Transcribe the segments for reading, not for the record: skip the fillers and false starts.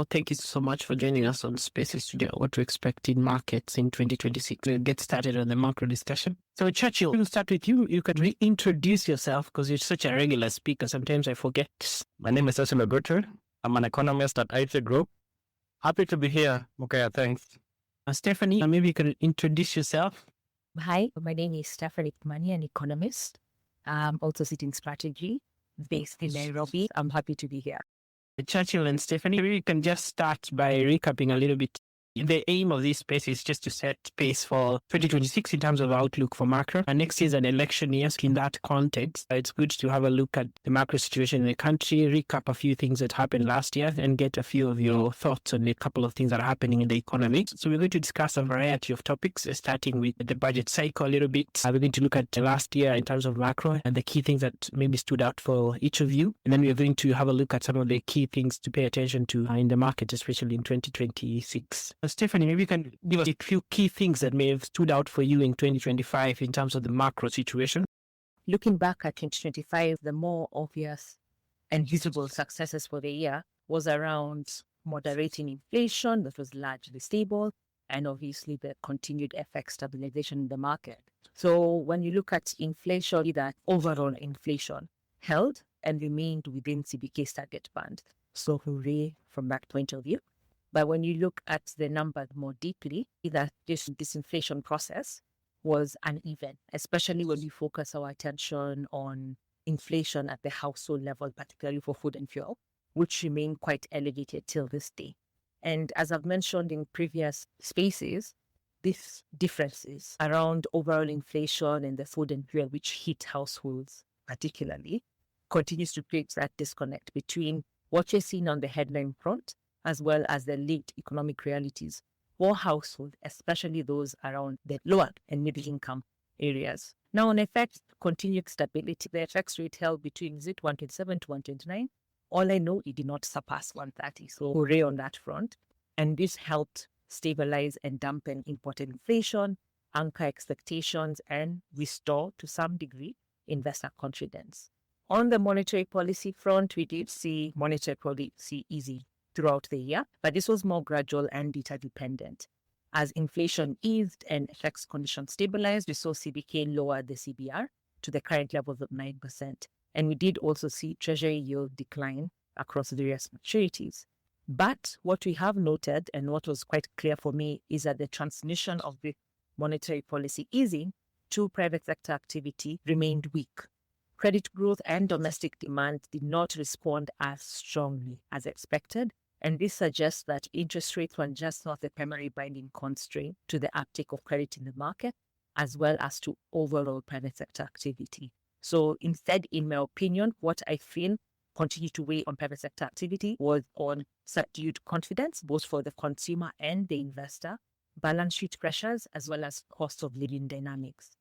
Well, thank you so much for joining us on Spaces today. What to expect in markets in 2026. We'll get started on the macro discussion. So, Churchill, we'll start with you. You can reintroduce yourself because you're such a regular speaker. Sometimes I forget. My name is Cecil Gov't. I'm an economist at IT Group. Happy to be here. Okay, thanks. Stephanie, maybe you can introduce yourself. Hi, my name is Stephanie Kumani, an economist. I'm also sitting strategy based in Nairobi. I'm happy to be here. Churchill and Stephanie, maybe you can just start by recapping a little bit. The aim of this space is just to set pace for 2026 in terms of outlook for macro. And next year is an election year. In that context, it's good to have a look at the macro situation in the country, recap a few things that happened last year, and get a few of your thoughts on a couple of things that are happening in the economy. So we're going to discuss a variety of topics, starting with the budget cycle a little bit. We're going to look at the last year in terms of macro and the key things that maybe stood out for each of you. And then we're going to have a look at some of the key things to pay attention to in the market, especially in 2026. Stephanie, maybe you can give us a few key things that may have stood out for you in 2025 in terms of the macro situation. Looking back at 2025, the more obvious and visible successes for the year was around moderating inflation that was largely stable, and obviously the continued FX stabilization in the market. So when you look at inflation, that overall inflation held and remained within CBK's target band. So hooray from that point of view. But when you look at the numbers more deeply, that this disinflation process was uneven, especially when we focus our attention on inflation at the household level, particularly for food and fuel, which remain quite elevated till this day. And as I've mentioned in previous spaces, these differences around overall inflation and the food and fuel, which hit households particularly, continues to create that disconnect between what you're seeing on the headline front as well as the lived economic realities for households, especially those around the lower and middle income areas. Now, on FX, continued stability. The FX rate held between 127 to 129. All I know, it did not surpass 130. So hooray on that front. And this helped stabilize and dampen imported inflation, anchor expectations, and restore to some degree investor confidence. On the monetary policy front, we did see monetary policy easing throughout the year, but this was more gradual and data dependent. As inflation eased and FX conditions stabilized, we saw CBK lower the CBR to the current levels of 9%. And we did also see treasury yield decline across various maturities. But what we have noted, and what was quite clear for me, is that the transmission of the monetary policy easing to private sector activity remained weak. Credit growth and domestic demand did not respond as strongly as expected, and this suggests that interest rates were just not the primary binding constraint to the uptake of credit in the market, as well as to overall private sector activity. So instead, in my opinion, what I feel continued to weigh on private sector activity was on subdued confidence, both for the consumer and the investor, balance sheet pressures, as well as cost of living dynamics.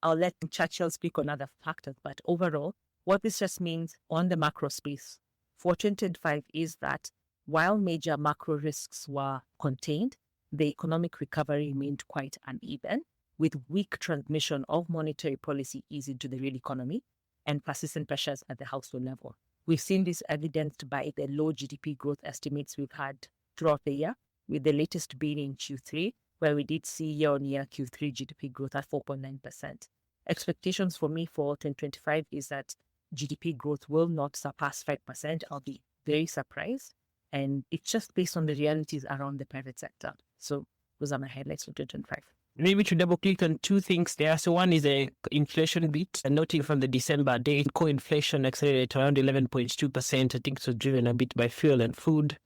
I'll let Churchill speak on other factors, but overall, what this just means on the macro space for 2025 is that while major macro risks were contained, the economic recovery remained quite uneven, with weak transmission of monetary policy easing to the real economy and persistent pressures at the household level. We've seen this evidenced by the low GDP growth estimates we've had throughout the year, with the latest being in Q3, where we did see year-on-year Q3 GDP growth at 4.9%. Expectations for me for 2025 is that GDP growth will not surpass 5%. I'll be very surprised. And it's just based on the realities around the private sector. So those are my highlights for 2025. Maybe to double click on two things there. So one is the inflation bit, and noting from the December date, core inflation accelerated around 11.2%. I think it was driven a bit by fuel and food.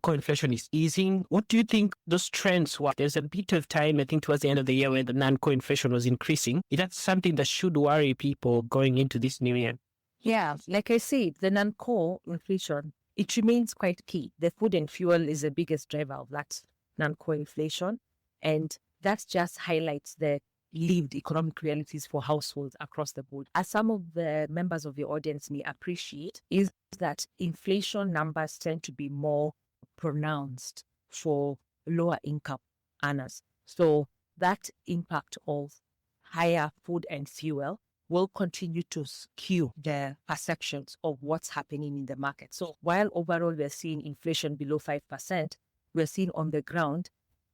Core inflation is easing. What do you think those trends were? There's a bit of time, I think, towards the end of the year where the non-core inflation was increasing. Is that something that should worry people going into this new year? Yeah, like I said, the non-core inflation, it remains quite key. The food and fuel is the biggest driver of that non-core inflation. And that just highlights the lived economic realities for households across the board. As some of the members of the audience may appreciate, is that inflation numbers tend to be more pronounced for lower income earners. So that impact of higher food and fuel will continue to skew the perceptions of what's happening in the market. So while overall we're seeing inflation below 5%, we're seeing on the ground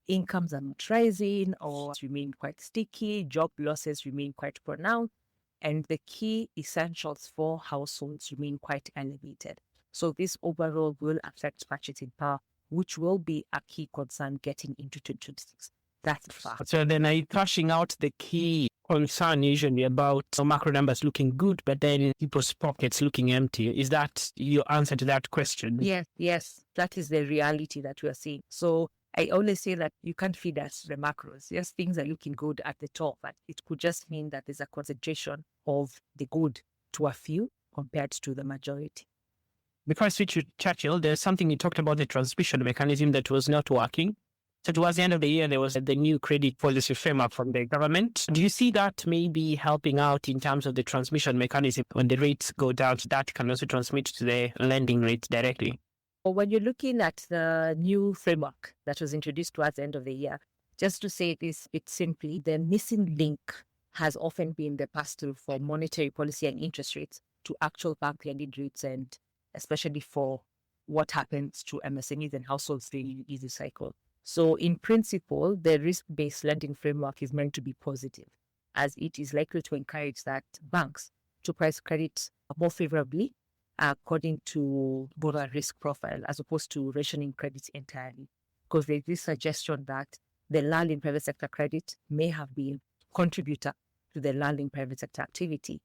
incomes are not rising or remain quite sticky, job losses remain quite pronounced, and the key essentials for households remain quite elevated. So this overall will affect purchasing power, which will be a key concern getting into 2026. That's the fact. So then are you thrashing out the key concern usually about macro numbers looking good, but then people's pockets looking empty? Is that your answer to that question? Yes, that is the reality that we are seeing. So I always say that you can't feed us the macros. Yes, things are looking good at the top, but it could just mean that there's a concentration of the good to a few compared to the majority. Before I switch to Churchill, there's something you talked about, the transmission mechanism that was not working. So towards the end of the year, there was the new credit policy framework from the government. Do you see that maybe helping out in terms of the transmission mechanism when the rates go down, that can also transmit to the lending rates directly? Or when you're looking at the new framework that was introduced towards the end of the year, just to say this a bit simply, the missing link has often been the pass-through for monetary policy and interest rates to actual bank lending rates, and especially for what happens to MSMEs and households during the easy cycle. So in principle, the risk-based lending framework is meant to be positive, as it is likely to encourage that banks to price credit more favorably according to borrower risk profile, as opposed to rationing credit entirely. Because there's this suggestion that the lull in private sector credit may have been a contributor to the lull in private sector activity.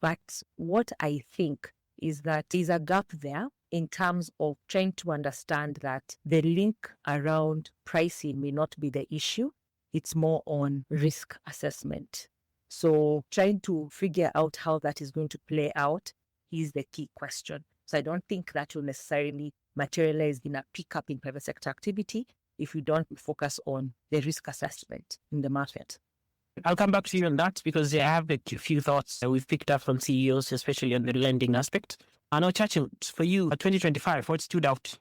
But what I think is that there's a gap there in terms of trying to understand that the link around pricing may not be the issue. It's more on risk assessment. So trying to figure out how that is going to play out is the key question. So I don't think that will necessarily materialize in a pickup in private sector activity if you don't focus on the risk assessment in the market. I'll come back to you on that because I have a few thoughts that we've picked up from CEOs, especially on the lending aspect. I know, Churchill, for you, 2025, what stood out?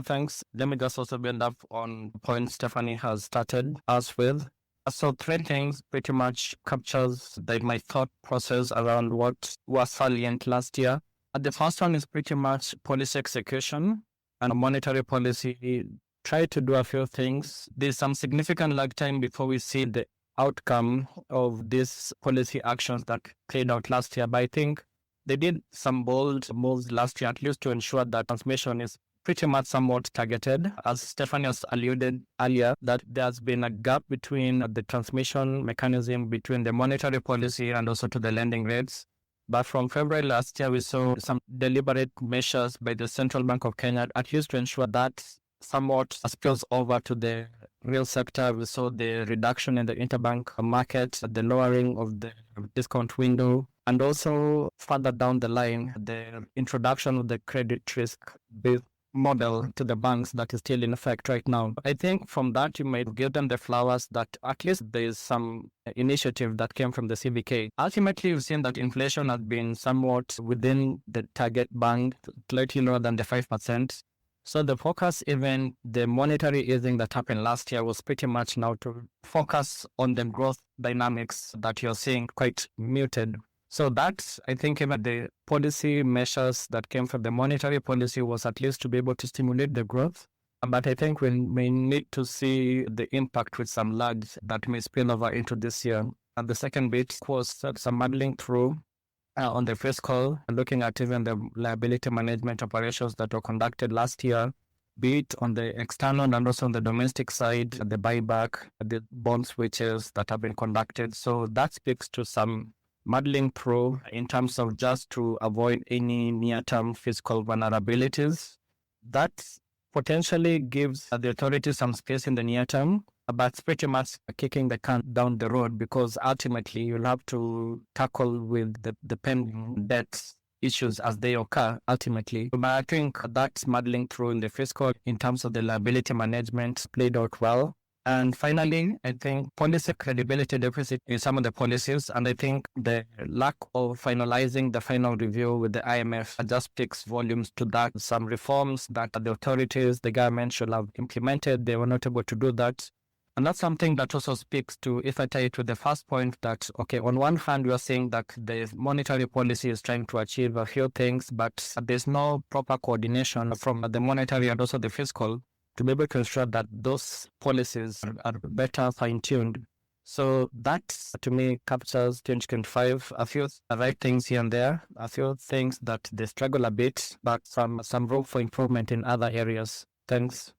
Thanks. Let me just also build up on points Stephanie has started us with. So 3 things pretty much captures my thought process around what was salient last year. The first one is pretty much policy execution and monetary policy. Try to do a few things. There's some significant lag time before we see the outcome of these policy actions that played out last year. But I think they did some bold moves last year, at least to ensure that transmission is pretty much somewhat targeted. As Stephanie has alluded earlier, that there's been a gap between the transmission mechanism between the monetary policy and also to the lending rates. But from February last year, we saw some deliberate measures by the Central Bank of Kenya, at least to ensure that somewhat spills over to the real sector. We saw the reduction in the interbank market, the lowering of the discount window, and also further down the line, the introduction of the credit risk-based model to the banks that is still in effect right now. I think from that, you might give them the flowers that at least there is some initiative that came from the CBK. Ultimately, we've seen that inflation has been somewhat within the target band, slightly lower than the 5%. So the focus, even the monetary easing that happened last year, was pretty much now to focus on the growth dynamics that you're seeing quite muted. So that, I think, even the policy measures that came from the monetary policy was at least to be able to stimulate the growth. But I think we may need to see the impact with some lags that may spill over into this year. And the second bit was some modeling through on the fiscal, looking at even the liability management operations that were conducted last year, be it on the external and also on the domestic side, the buyback, the bond switches that have been conducted. So that speaks to some modeling through in terms of just to avoid any near-term fiscal vulnerabilities. That potentially gives the authorities some space in the near term, but it's pretty much kicking the can down the road because ultimately you'll have to tackle with the pending debt issues as they occur ultimately. But I think that's modeling through in the fiscal in terms of the liability management played out well. And finally, I think policy credibility deficit in some of the policies. And I think the lack of finalizing the final review with the IMF just speaks volumes to that. Some reforms that the authorities, the government should have implemented, they were not able to do that. And that's something that also speaks to, if I tie it to the first point, that, okay, on one hand, we are saying that the monetary policy is trying to achieve a few things, but there's no proper coordination from the monetary and also the fiscal to be able to ensure that those policies are better fine-tuned. So that, to me, captures 2025, a few right things here and there, a few things that they struggle a bit, but some room for improvement in other areas. Thanks.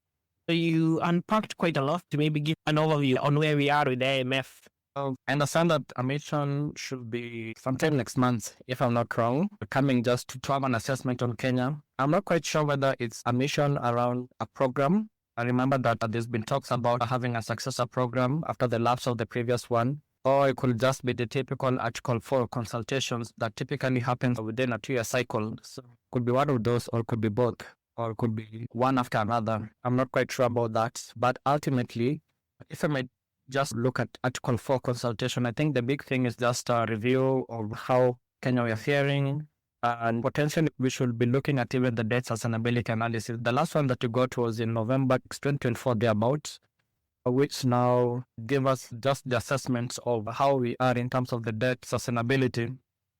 So you unpacked quite a lot to maybe give an overview on where we are with the IMF. I understand that a mission should be sometime next month, if I'm not wrong, coming just to have an assessment on Kenya. I'm not quite sure whether it's a mission around a program. I remember that there's been talks about having a successor program after the lapse of the previous one, or it could just be the typical Article 4 consultations that typically happens within a 2-year cycle. So it could be one of those, or it could be both, or it could be one after another. I'm not quite sure about that. But ultimately, if I might just look at Article 4 consultation, I think the big thing is just a review of how Kenya we are faring, and potentially we should be looking at even the debt sustainability analysis. The last one that we got was in November 2024, thereabouts, which now give us just the assessments of how we are in terms of the debt sustainability.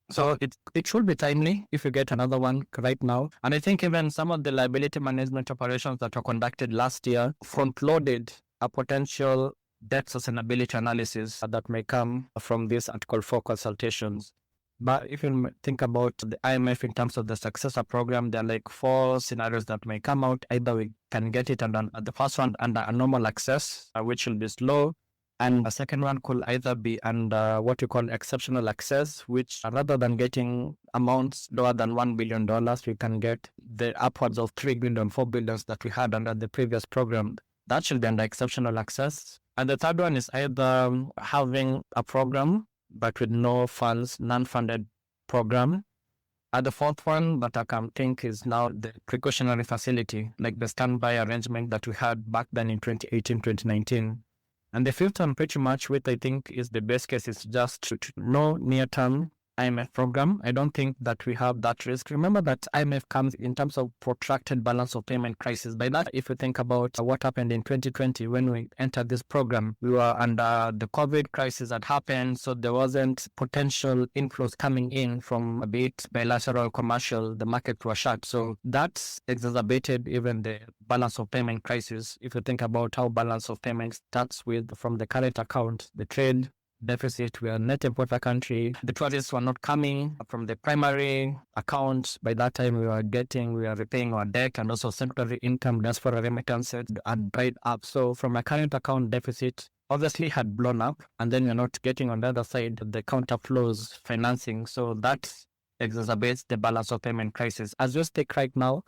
So it should be timely if you get another one right now. And I think even some of the liability management operations that were conducted last year front-loaded a potential debt sustainability analysis that may come from these Article 4 consultations. But if you think about the IMF in terms of the successor program, there are like 4 scenarios that may come out. Either we can get it under the first one under a normal access, which will be slow. And the second one could either be under what you call exceptional access, which rather than getting amounts lower than $1 billion, we can get the upwards of 3 billion, 4 billion that we had under the previous program. That should be under exceptional access. And the third one is either having a program, but with no funds, non-funded program. And the fourth one that I can think is now the precautionary facility, like the standby arrangement that we had back then in 2018, 2019. And the fifth one, pretty much, which I think is the best case, is just no near-term IMF program. I don't think that we have that risk. Remember that IMF comes in terms of protracted balance of payment crisis. By that, if you think about what happened in 2020 when we entered this program, we were under the COVID crisis that happened, so there wasn't potential inflows coming in from a bit bilateral commercial. The market was shut. So that's exacerbated even the balance of payment crisis. If you think about how balance of payment starts with from the current account, the trade deficit, we are a net importer country. The tourists were not coming from the primary account. By that time, we were repaying our debt, and also secondary income, diaspora remittances had dried up. So from a current account deficit, obviously had blown up, and then we're not getting on the other side the counter flows financing. So that exacerbates the balance of payment crisis. As we speak right now,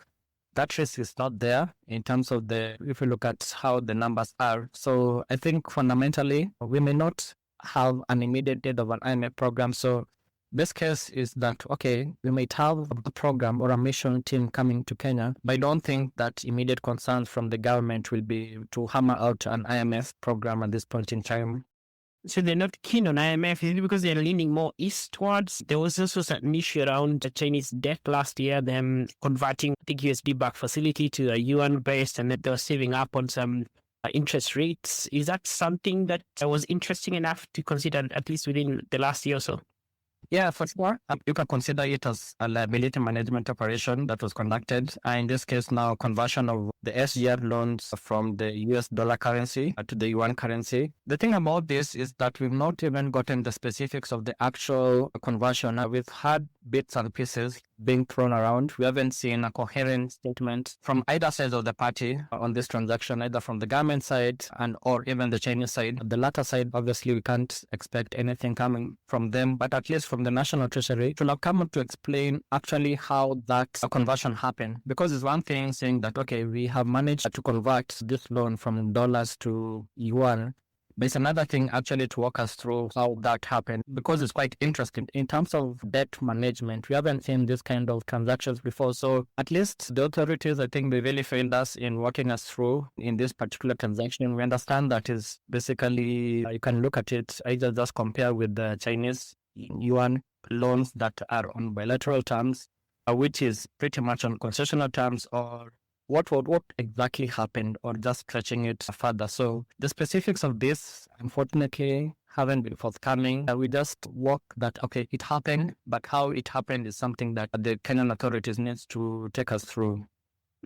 that risk is not there in terms of if you look at how the numbers are. So I think fundamentally, we may not have an immediate need of an IMF program. So best case is that, okay, we might have a program or a mission team coming to Kenya, but I don't think that immediate concerns from the government will be to hammer out an IMF program at this point in time. So they're not keen on IMF, is it because they're leaning more eastwards? There was also an issue around the Chinese debt last year, them converting the USD-backed facility to a yuan-based, and that they were saving up on some interest rates. Is that something that was interesting enough to consider, at least within the last year or so? Yeah, for sure. You can consider it as a liability management operation that was conducted. In this case now, conversion of the SGR loans from the US dollar currency to the yuan currency. The thing about this is that we've not even gotten the specifics of the actual conversion. We've had bits and pieces being thrown around. We haven't seen a coherent statement from either side of the party on this transaction, either from the government side or even the Chinese side. The latter side, obviously, we can't expect anything coming from them, but at least from the National Treasury, it will have come up to explain actually how that conversion happened. Because it's one thing saying that, okay, we have managed to convert this loan from dollars to yuan, but it's another thing actually to walk us through how that happened, because it's quite interesting. In terms of debt management, we haven't seen this kind of transactions before. So at least the authorities, I think they really failed us in walking us through in this particular transaction. We understand that is basically, you can look at it, either just compare with the Chinese yuan loans that are on bilateral terms, which is pretty much on concessional terms, or what exactly happened, or just stretching it further. So the specifics of this, unfortunately, haven't been forthcoming. We just work that, okay, it happened, but how it happened is something that the Kenyan authorities needs to take us through.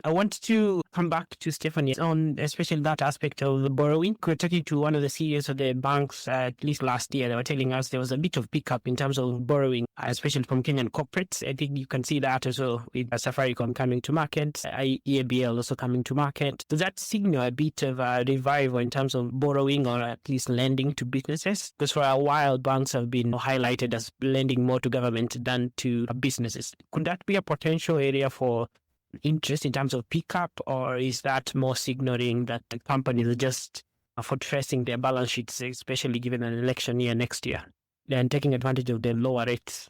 I want to come back to Stephanie on especially that aspect of the borrowing. We were talking to one of the CEOs of the banks at least last year. They were telling us there was a bit of pickup in terms of borrowing, especially from Kenyan corporates. I think you can see that as well with Safaricom coming to market, EABL also coming to market. Does that signal a bit of a revival in terms of borrowing or at least lending to businesses? Because for a while, banks have been highlighted as lending more to government than to businesses. Could that be a potential area for interest in terms of pickup, or is that more signaling that the companies are just fortressing their balance sheets, especially given an election year next year, and taking advantage of the lower rates?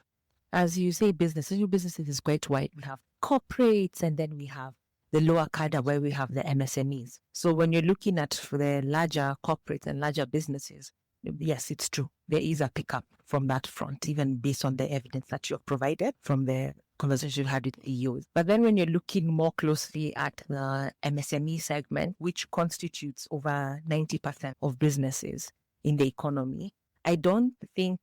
As you say, businesses is quite wide. We have corporates, and then we have the lower cadre where we have the MSMEs. So when you're looking at for the larger corporates and larger businesses, yes, it's true. There is a pickup from that front, even based on the evidence that you've provided from the conversation you had with EUs. But then when you're looking more closely at the MSME segment, which constitutes over 90% of businesses in the economy, I don't think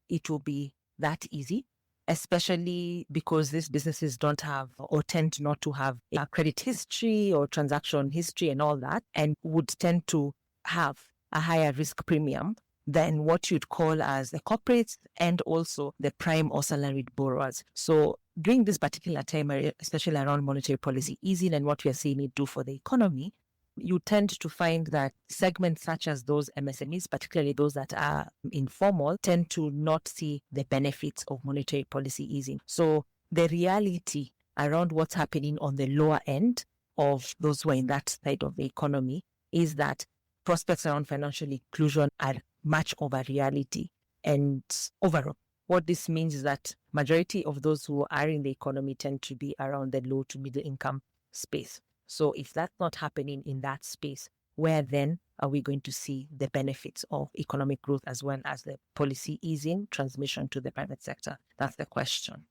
it will be that easy, especially because these businesses don't have or tend not to have a credit history or transaction history and all that, and would tend to have a higher risk premium than what you'd call as the corporates and also the prime or salaried borrowers. So during this particular time, especially around monetary policy easing and what we are seeing it do for the economy, you tend to find that segments such as those MSMEs, particularly those that are informal, tend to not see the benefits of monetary policy easing. So the reality around what's happening on the lower end of those who are in that side of the economy is that prospects around financial inclusion are much of a reality. And overall, what this means is that majority of those who are in the economy tend to be around the low to middle income space. So if that's not happening in that space, where then are we going to see the benefits of economic growth as well as the policy easing transmission to the private sector? That's the question.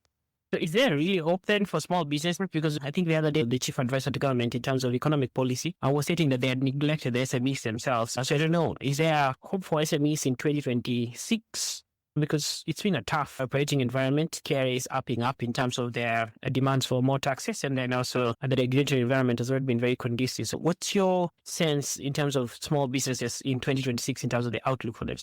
So is there really hope then for small business? Because I think the other day, the chief advisor to government in terms of economic policy, I was stating that they had neglected the SMEs themselves. So I don't know, is there hope for SMEs in 2026? Because it's been a tough operating environment. KRA is upping up in terms of their demands for more taxes, and then also the regulatory environment has already been very conducive. So what's your sense in terms of small businesses in 2026 in terms of the outlook for them?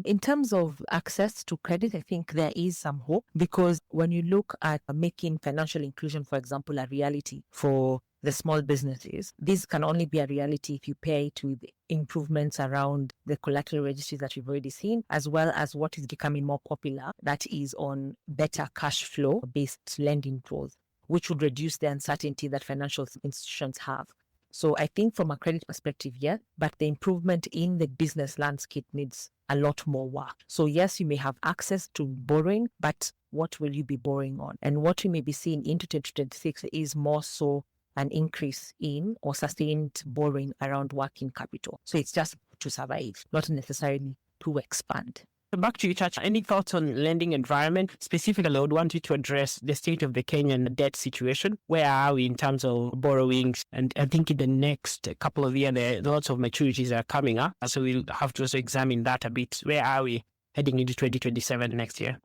In terms of access to credit, I think there is some hope, because when you look at making financial inclusion, for example, a reality for the small businesses, this can only be a reality if you pair it with improvements around the collateral registries that we've already seen, as well as what is becoming more popular, that is on better cash flow based lending tools, which would reduce the uncertainty that financial institutions have. So I think from a credit perspective, yeah, but the improvement in the business landscape needs a lot more work. So yes, you may have access to borrowing, but what will you be borrowing on? And what we may be seeing into 2026 is more so an increase in or sustained borrowing around working capital. So it's just to survive, not necessarily to expand. Back to you, Chacha. Any thoughts on lending environment? Specifically, I would want you to address the state of the Kenyan debt situation. Where are we in terms of borrowings? And I think in the next couple of years, there are lots of maturities that are coming up. So we'll have to also examine that a bit. Where are we heading into 2027 next year?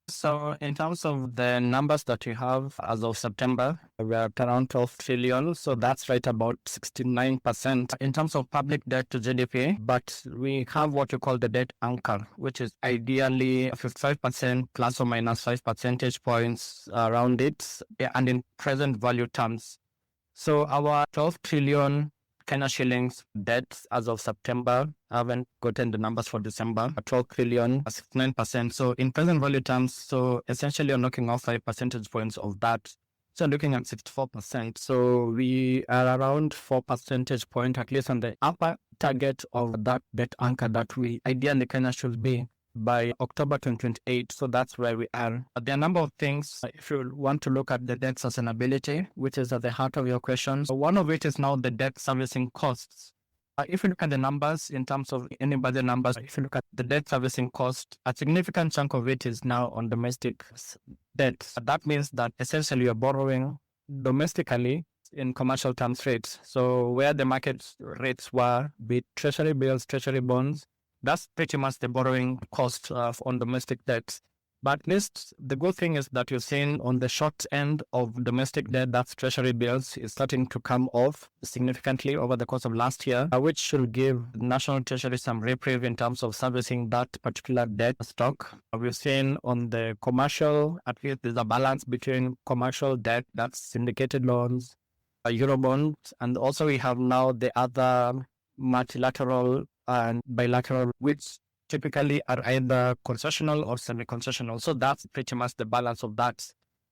So in terms of the numbers that you have as of September, we're at around 12 trillion. So that's right about 69% in terms of public debt to GDP. But we have what you call the debt anchor, which is ideally 55% plus or minus 5 percentage points around it, and in present value terms. So our 12 trillion Kenya shillings debt as of September, I haven't gotten the numbers for December, 12 trillion, 69%. So in present value terms, so essentially you're knocking off 5 percentage points of that. So looking at 64%. So we are around 4 percentage point, at least on the upper target of that debt anchor that we ideally Kenya should be by October 2028. So that's where we are. There are a number of things. If you want to look at the debt sustainability, which is at the heart of your question, so one of it is now the debt servicing costs. If you look at the numbers in terms of anybody numbers, if you look at the debt servicing cost, a significant chunk of it is now on domestic debt. That means that essentially you're borrowing domestically in commercial terms rates. So where the market rates were, be it treasury bills, treasury bonds, that's pretty much the borrowing cost on domestic debt. But at least the good thing is that you're seeing on the short end of domestic debt, that's treasury bills, is starting to come off significantly over the course of last year, which should give the National Treasury some reprieve in terms of servicing that particular debt stock. We've seen on the commercial, at least there's a balance between commercial debt, that's syndicated loans, Eurobonds, and also we have now the other multilateral and bilateral, which typically are either concessional or semi-concessional. So that's pretty much the balance of that.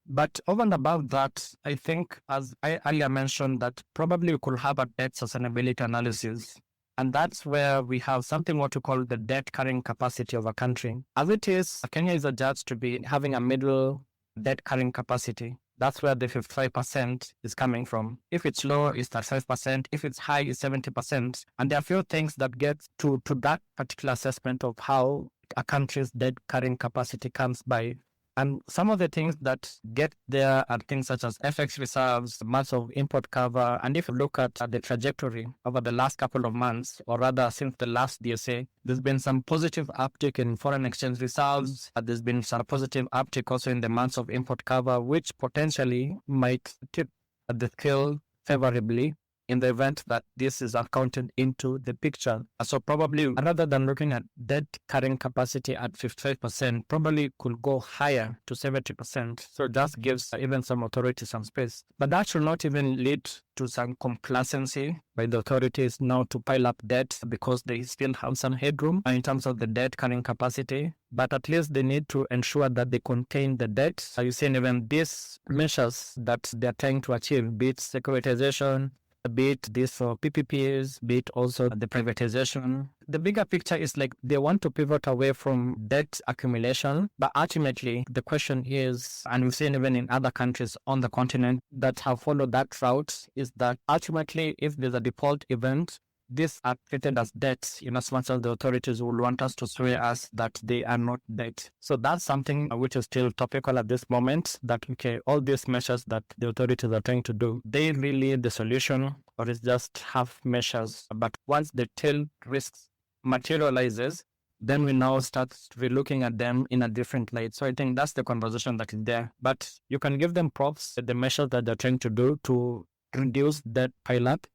But over and above that, I think, as I earlier mentioned, that probably we could have a debt sustainability analysis. And that's where we have something what we call the debt carrying capacity of a country. As it is, Kenya is adjudged to be having a middle debt carrying capacity. That's where the 55% is coming from. If it's low, it's 35%. If it's high, it's 70%. And there are a few things that get to that particular assessment of how a country's debt carrying capacity comes by. And some of the things that get there are things such as FX reserves, months of import cover. And if you look at the trajectory over the last couple of months, or rather since the last DSA, there's been some positive uptick in foreign exchange reserves. There's been some positive uptick also in the months of import cover, which potentially might tip the scale favorably in the event that this is accounted into the picture. So probably rather than looking at debt carrying capacity at 55%, probably could go higher to 70%. So that gives even some authorities some space. But that should not even lead to some complacency by the authorities now to pile up debt because they still have some headroom in terms of the debt carrying capacity. But at least they need to ensure that they contain the debt. So you see even these measures that they're trying to achieve, be it securitization, be it this for PPPs, be it also the privatization. The bigger picture is like they want to pivot away from debt accumulation, but ultimately the question is, and we've seen even in other countries on the continent that have followed that route, is that ultimately if there's a default event, these are treated as debts in as much as the authorities will want us to swear us that they are not debt. So that's something which is still topical at this moment, that, okay, all these measures that the authorities are trying to do, they really the solution, or is just half measures? But once the tail risks materializes, then we now start relooking at them in a different light. So I think that's the conversation that is there. But you can give them props at the measures that they're trying to do to reduce that pile up.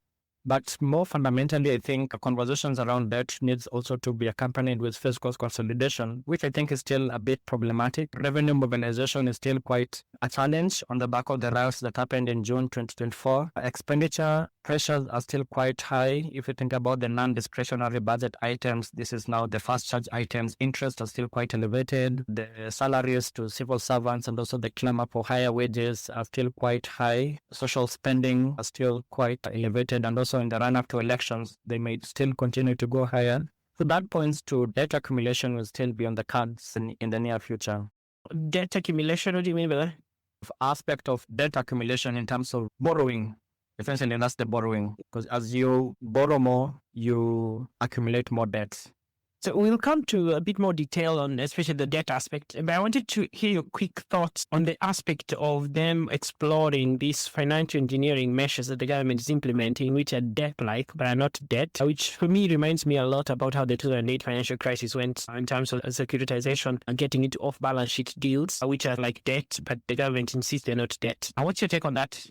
But more fundamentally, I think conversations around debt needs also to be accompanied with fiscal consolidation, which I think is still a bit problematic. Revenue mobilization is still quite a challenge on the back of the riots that happened in June 2024. Expenditure pressures are still quite high. If you think about the non-discretionary budget items, this is now the fast charge items. Interest are still quite elevated. The salaries to civil servants and also the clamor for higher wages are still quite high. Social spending are still quite elevated, and also in the run-up to elections, they may still continue to go higher. So that points to debt accumulation will still be on the cards in the near future. Debt accumulation, what do you mean by that? Aspect of debt accumulation in terms of borrowing. Essentially, that's the borrowing. Because as you borrow more, you accumulate more debts. So we'll come to a bit more detail on especially the debt aspect, but I wanted to hear your quick thoughts on the aspect of them exploring these financial engineering measures that the government is implementing, which are debt-like but are not debt, which for me reminds me a lot about how the 2008 financial crisis went in terms of securitization and getting into off-balance sheet deals, which are like debt, but the government insists they're not debt. And what's your take on that?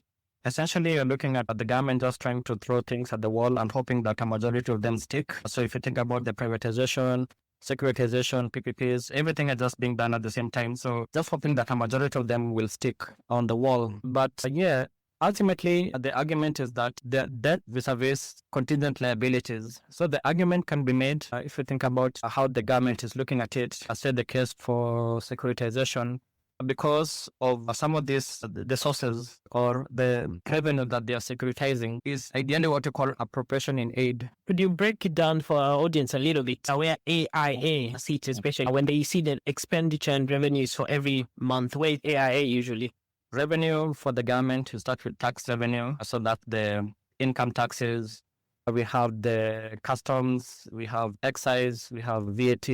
Essentially, you're looking at the government just trying to throw things at the wall and hoping that a majority of them stick. So if you think about the privatization, securitization, PPPs, everything is just being done at the same time. So just hoping that a majority of them will stick on the wall. But yeah, ultimately, the argument is that the debt vis-a-vis contingent liabilities. So the argument can be made if you think about how the government is looking at it. I said the case for securitization, because of some of these, the sources or the revenue that they are securitizing is ideally what you call appropriation in aid. Could you break it down for our audience a little bit? Where AIA sits, especially when they see the expenditure and revenues for every month, where is AIA usually? Revenue for the government, you start with tax revenue. So that's the income taxes. We have the customs, we have excise, we have VAT.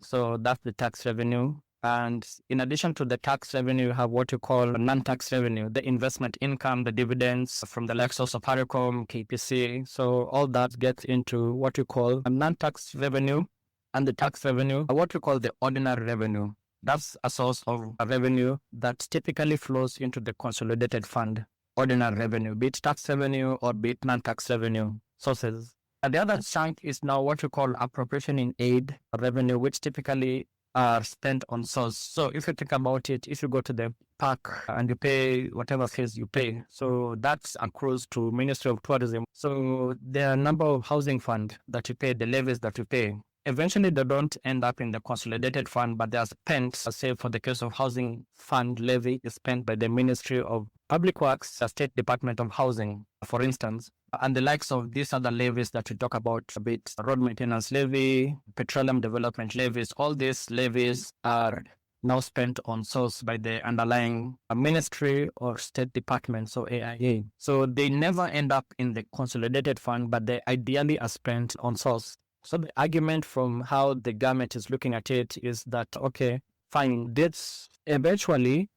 So that's the tax revenue. And in addition to the tax revenue, you have what you call non-tax revenue, the investment income, the dividends from the likes of Safaricom, KPC. So all that gets into what you call a non-tax revenue, and the tax revenue, what we call the ordinary revenue. That's a source of revenue that typically flows into the consolidated fund, ordinary revenue, be it tax revenue or be it non-tax revenue sources. And the other chunk is now what we call appropriation in aid revenue, which typically are spent on source. So if you think about it, if you go to the park and you pay whatever fees you pay, so that accrues to Ministry of Tourism. So there are a number of housing fund that you pay, the levies that you pay. Eventually, they don't end up in the consolidated fund, but they are spent, say for the case of housing fund levy, is spent by the Ministry of Public Works, the State Department of Housing, for instance, and the likes of these other levies that we talk about, a bit road maintenance levy, petroleum development levies. All these levies are now spent on source by the underlying ministry or state department, so AIA. So they never end up in the consolidated fund, but they ideally are spent on source. So the argument from how the government is looking at it is that, okay, fine, this eventually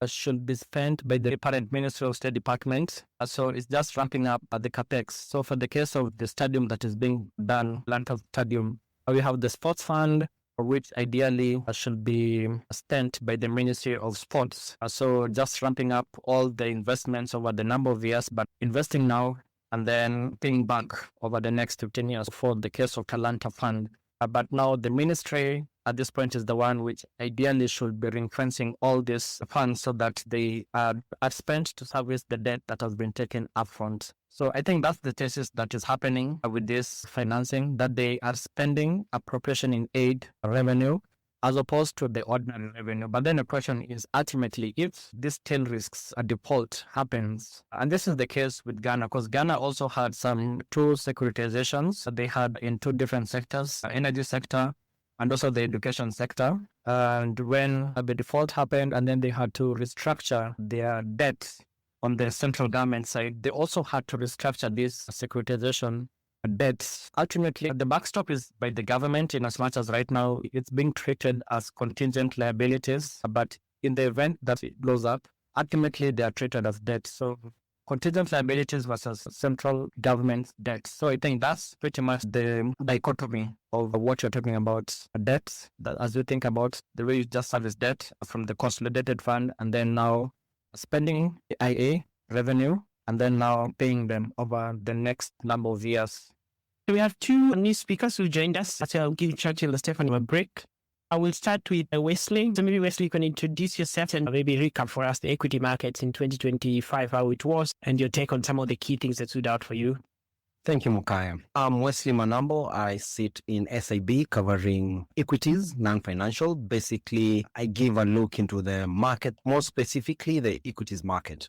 should be spent by the parent Ministry of State Department. So it's just ramping up the capex. So for the case of the stadium that is being done, Atlanta Stadium, we have the sports fund, which ideally should be spent by the Ministry of Sports. So just ramping up all the investments over the number of years, but investing now and then paying back over the next 15 years for the case of Atlanta Fund. But now the ministry at this point is the one which ideally should be ring-fencing all these funds so that they are spent to service the debt that has been taken upfront. So I think that's the thesis that is happening with this financing, that they are spending appropriation in aid revenue as opposed to the ordinary revenue. But then the question is, ultimately, if this tail risks, a default happens, and this is the case with Ghana, because Ghana also had some two securitizations that they had in two different sectors, energy sector and also the education sector. And when the default happened and then they had to restructure their debt on the central government side, they also had to restructure this securitization debts. Ultimately, the backstop is by the government, in as much as right now it's being treated as contingent liabilities. But in the event that it blows up, ultimately they are treated as debt. So contingent liabilities versus central government debt. So I think that's pretty much the dichotomy of what you're talking about, debt. That as you think about the way you just service debt from the consolidated fund, and then now spending IA revenue, and then now paying them over the next number of years. So we have two new speakers who joined us. So I'll give Churchill and Stephanie a break. I will start with Wesley. So maybe Wesley, you can introduce yourself and maybe recap for us the equity markets in 2025, how it was, and your take on some of the key things that stood out for you. Thank you, Mukaya. I'm Wesley Manambo. I sit in SIB covering equities, non-financial. Basically, I give a look into the market, more specifically the equities market.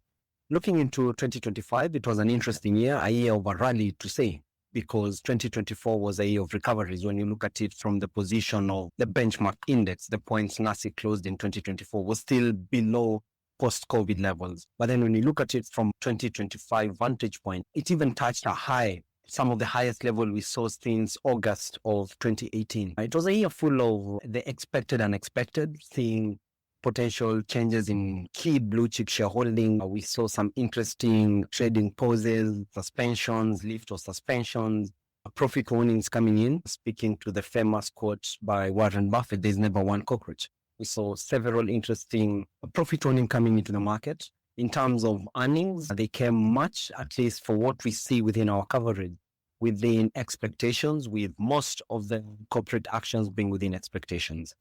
Looking into 2025, it was an interesting year, a year of a rally to say, because 2024 was a year of recoveries. When you look at it from the position of the benchmark index, the points NASI closed in 2024 was still below post-COVID levels. But then when you look at it from 2025 vantage point, it even touched a high, some of the highest level we saw since August of 2018. It was a year full of the expected and unexpected, seeing potential changes in key blue chip shareholding. We saw some interesting trading pauses, suspensions, lift or suspensions, profit warnings coming in. Speaking to the famous quote by Warren Buffett, there's never one cockroach. We saw several interesting profit warning coming into the market. In terms of earnings, they came much, at least for what we see within our coverage, within expectations, with most of the corporate actions being within expectations.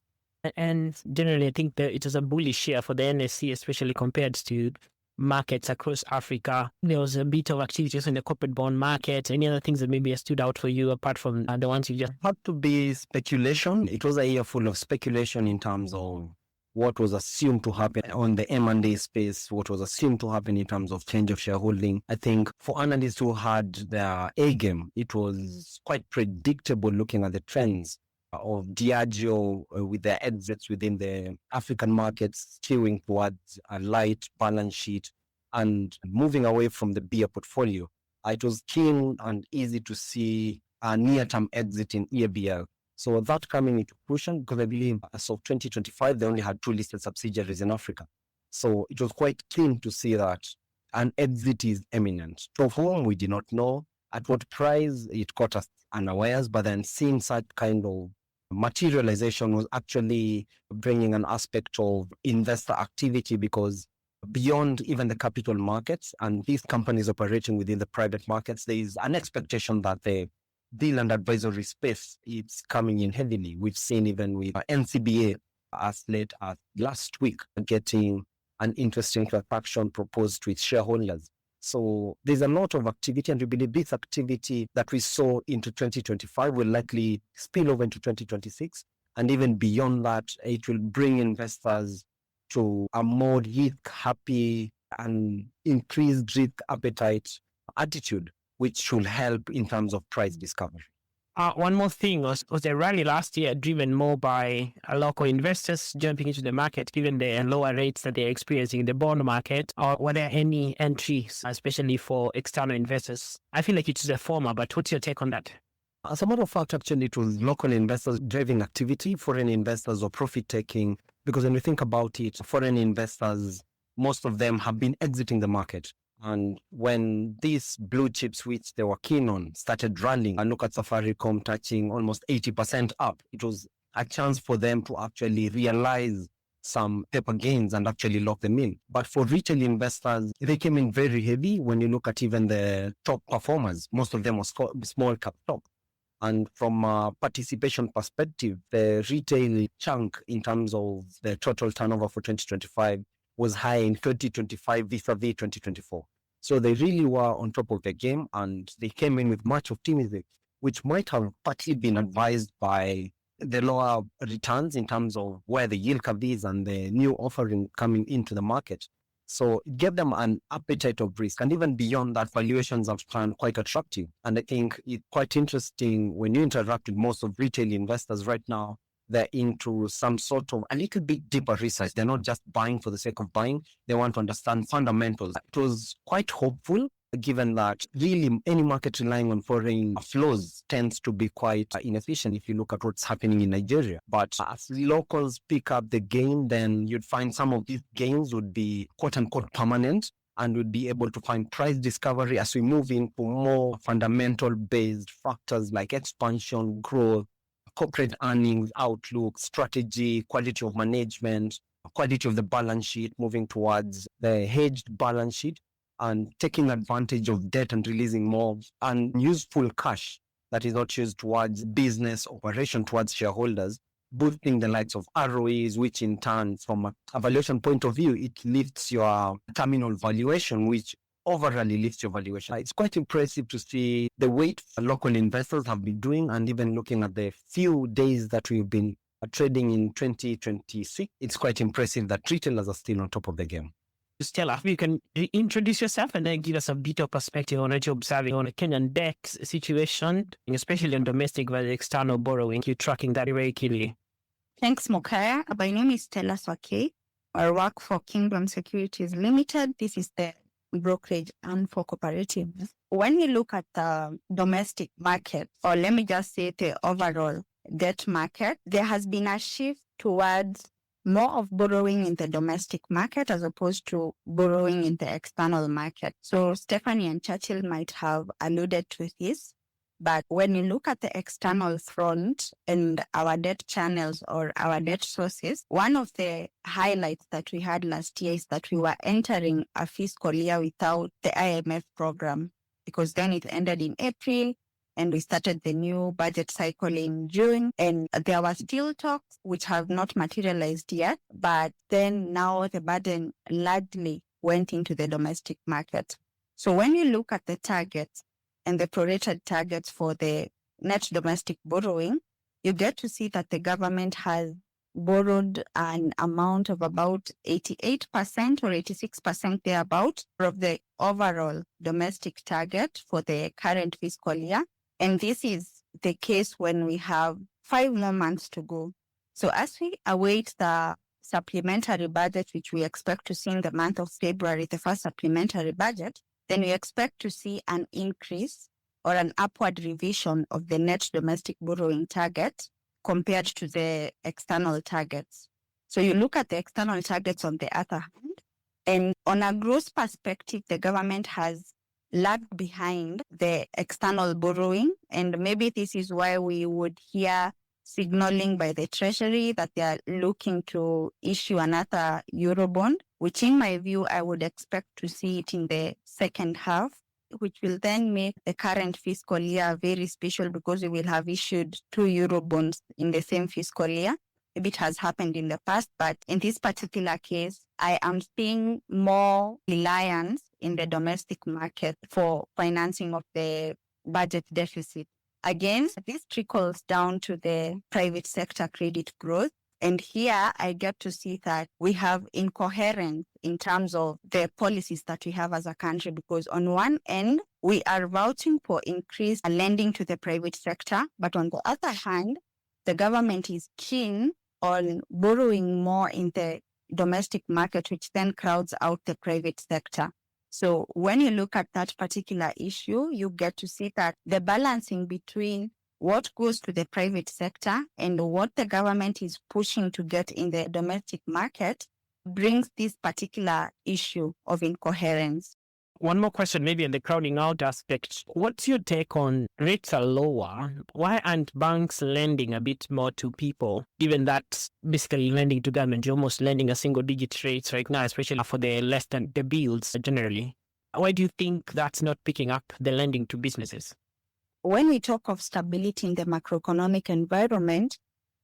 And generally, I think that it was a bullish year for the NSE, especially compared to markets across Africa. There was a bit of activities in the corporate bond market. Any other things that maybe stood out for you apart from the ones you just... Had to be speculation. It was a year full of speculation in terms of what was assumed to happen on the M&A space, what was assumed to happen in terms of change of shareholding. I think for analysts who had their A game, it was quite predictable looking at the trends of Diageo with their exits within the African markets, skewing towards a light balance sheet and moving away from the beer portfolio. It was keen and easy to see a near-term exit in EABL. So that coming into fruition, because I believe as of 2025, they only had 2 listed subsidiaries in Africa. So it was quite keen to see that an exit is imminent. To whom we did not know, at what price it caught us unawares, but then seeing such kind of materialization was actually bringing an aspect of investor activity, because beyond even the capital markets and these companies operating within the private markets, there is an expectation that the deal and advisory space is coming in heavily. We've seen even with NCBA as late as last week getting an interesting transaction proposed to its shareholders. So there's a lot of activity, and we believe this activity that we saw into 2025 will likely spill over into 2026. And even beyond that, it will bring investors to a more risk-happy and increased risk appetite attitude, which should help in terms of price discovery. One more thing was the rally last year driven more by local investors jumping into the market given the lower rates that they're experiencing in the bond market, or were there any entries, especially for external investors? I feel like it's the former, but what's your take on that? As a matter of fact, actually, it was local investors driving activity, foreign investors or profit-taking, because when we think about it, foreign investors, most of them have been exiting the market. And when these blue chips, which they were keen on, started rallying, and look at Safaricom touching almost 80% up, it was a chance for them to actually realize some paper gains and actually lock them in. But for retail investors, they came in very heavy. When you look at even the top performers, most of them were small cap stock. And from a participation perspective, the retail chunk in terms of the total turnover for 2025 was high in 2025 vis-a-vis 2024. So they really were on top of the game, and they came in with much optimism, which might have partly been advised by the lower returns in terms of where the yield curve is and the new offering coming into the market. So it gave them an appetite of risk. And even beyond that, valuations have turned quite attractive. And I think it's quite interesting when you interact with most of retail investors right now, they're into some sort of a little bit deeper research. They're not just buying for the sake of buying. They want to understand fundamentals. It was quite hopeful, given that really any market relying on foreign flows tends to be quite inefficient if you look at what's happening in Nigeria. But as locals pick up the game, then you'd find some of these gains would be quote unquote permanent, and would be able to find price discovery as we move into more fundamental based factors like expansion, growth, corporate earnings, outlook, strategy, quality of management, quality of the balance sheet, moving towards the hedged balance sheet and taking advantage of debt and releasing more unuseful cash that is not used towards business operation, towards shareholders, boosting the likes of ROEs, which in turn, from a valuation point of view, it lifts your terminal valuation, which overall lifts your valuation. It's quite impressive to see the weight local investors have been doing, and even looking at the few days that we've been trading in 2026, it's quite impressive that retailers are still on top of the game. Stella, you can introduce yourself and then give us a bit of perspective on what you're observing on the Kenyan debt situation, especially on domestic versus external borrowing. You're tracking that very keenly. Thanks, Mokaya. My name is Stella Swake. I work for Kingdom Securities Limited. This is the brokerage and for cooperatives. When you look at the domestic market, or let me just say the overall debt market, there has been a shift towards more of borrowing in the domestic market as opposed to borrowing in the external market. So Stephanie and Churchill might have alluded to this, but when you look at the external front and our debt channels or our debt sources, one of the highlights that we had last year is that we were entering a fiscal year without the IMF program, because then it ended in April and we started the new budget cycle in June, and there were still talks which have not materialized yet, but then now the burden largely went into the domestic market. So when you look at the targets and the prorated targets for the net domestic borrowing, you get to see that the government has borrowed an amount of about 88% or 86% thereabout of the overall domestic target for the current fiscal year. And this is the case when we have 5 more months to go. So as we await the supplementary budget, which we expect to see in the month of February, the first supplementary budget, then we expect to see an increase or an upward revision of the net domestic borrowing target compared to the external targets. So you look at the external targets on the other hand, and on a growth perspective, the government has lagged behind the external borrowing. And maybe this is why we would hear signaling by the Treasury that they are looking to issue another Eurobond, which in my view, I would expect to see it in the second half, which will then make the current fiscal year very special because we will have issued 2 Eurobonds in the same fiscal year. Maybe it has happened in the past, but in this particular case, I am seeing more reliance in the domestic market for financing of the budget deficit. Again, this trickles down to the private sector credit growth. And here I get to see that we have incoherence in terms of the policies that we have as a country, because on one end, we are vouching for increased lending to the private sector. But on the other hand, the government is keen on borrowing more in the domestic market, which then crowds out the private sector. So when you look at that particular issue, you get to see that the balancing between what goes to the private sector and what the government is pushing to get in the domestic market brings this particular issue of incoherence. One more question, maybe in the crowding out aspect. What's your take on rates are lower? Why aren't banks lending a bit more to people, given that basically lending to government, you're almost lending a single digit rates right now, especially for the less than the bills generally? Why do you think that's not picking up the lending to businesses? When we talk of stability in the macroeconomic environment,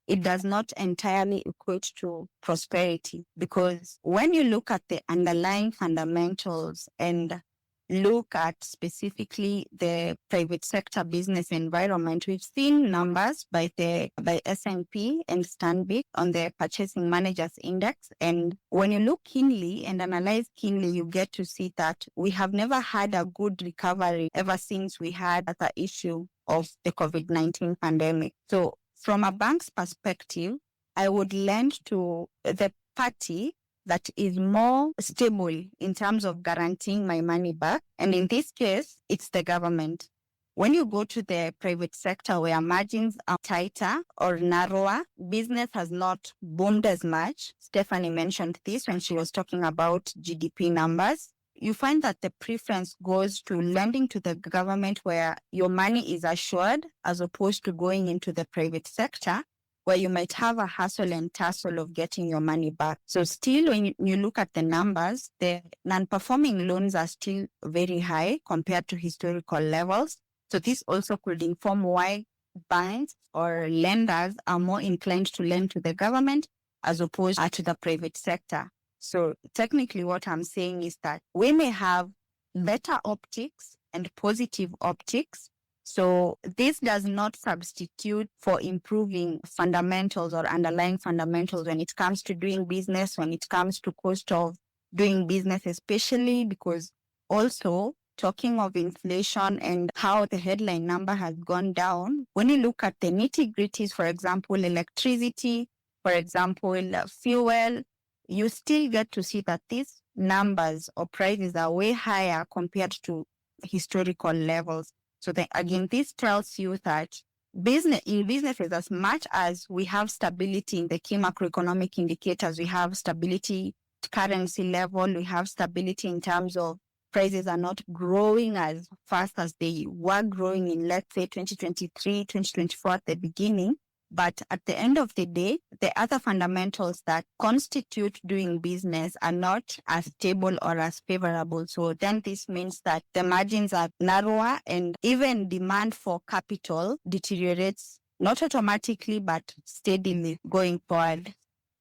it does not entirely equate to prosperity, because when you look at the underlying fundamentals and look at specifically the private sector business environment, we've seen numbers by S&P and Stanbic on the Purchasing Managers Index. And when you look keenly and analyze keenly, you get to see that we have never had a good recovery ever since we had the issue of the COVID-19 pandemic. So from a bank's perspective, I would lend to the party that is more stable in terms of guaranteeing my money back. And in this case, it's the government. When you go to the private sector where margins are tighter or narrower, business has not boomed as much. Stephanie mentioned this when she was talking about GDP numbers. You find that the preference goes to lending to the government where your money is assured, as opposed to going into the private sector where you might have a hustle and tussle of getting your money back. So still, when you look at the numbers, the non-performing loans are still very high compared to historical levels. So this also could inform why banks or lenders are more inclined to lend to the government as opposed to the private sector. So technically what I'm saying is that we may have better optics and positive optics. So this does not substitute for improving fundamentals or underlying fundamentals when it comes to doing business, when it comes to cost of doing business, especially because also talking of inflation and how the headline number has gone down, when you look at the nitty-gritties, for example, electricity, for example, fuel, you still get to see that these numbers or prices are way higher compared to historical levels. So then again, this tells you that in businesses, as much as we have stability in the key macroeconomic indicators, we have stability at currency level, we have stability in terms of prices are not growing as fast as they were growing in, let's say, 2023, 2024 at the beginning. But at the end of the day, the other fundamentals that constitute doing business are not as stable or as favorable. So then this means that the margins are narrower and even demand for capital deteriorates, not automatically, but steadily going forward.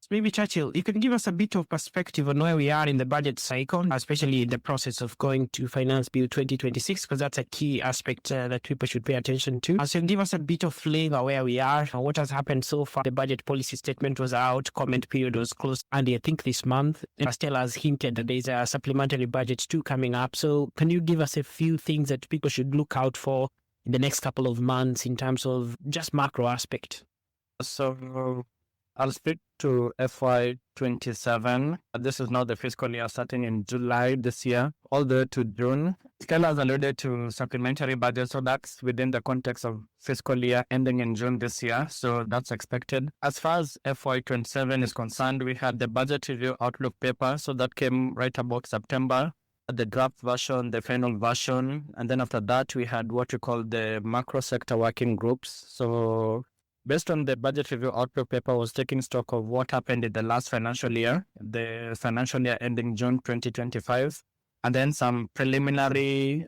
Maybe Churchill, you can give us a bit of perspective on where we are in the budget cycle, especially in the process of going to Finance Bill 2026, because that's a key aspect that people should pay attention to. So give us a bit of flavor where we are, what has happened so far. The budget policy statement was out, comment period was closed, and I think this month, Stella has hinted that there's a supplementary budget too coming up. So can you give us a few things that people should look out for in the next couple of months in terms of just macro aspect? So I'll speak to FY27. This is now the fiscal year starting in July this year, all the way to June. Stella has alluded to supplementary budget, so that's within the context of fiscal year ending in June this year, so that's expected. As far as FY27 is concerned, we had the budget review outlook paper, so that came right about September. The draft version, the final version, and then after that we had what we call the macro sector working groups. So based on the budget review outlook paper, was taking stock of what happened in the last financial year, the financial year ending June 2025, and then some preliminary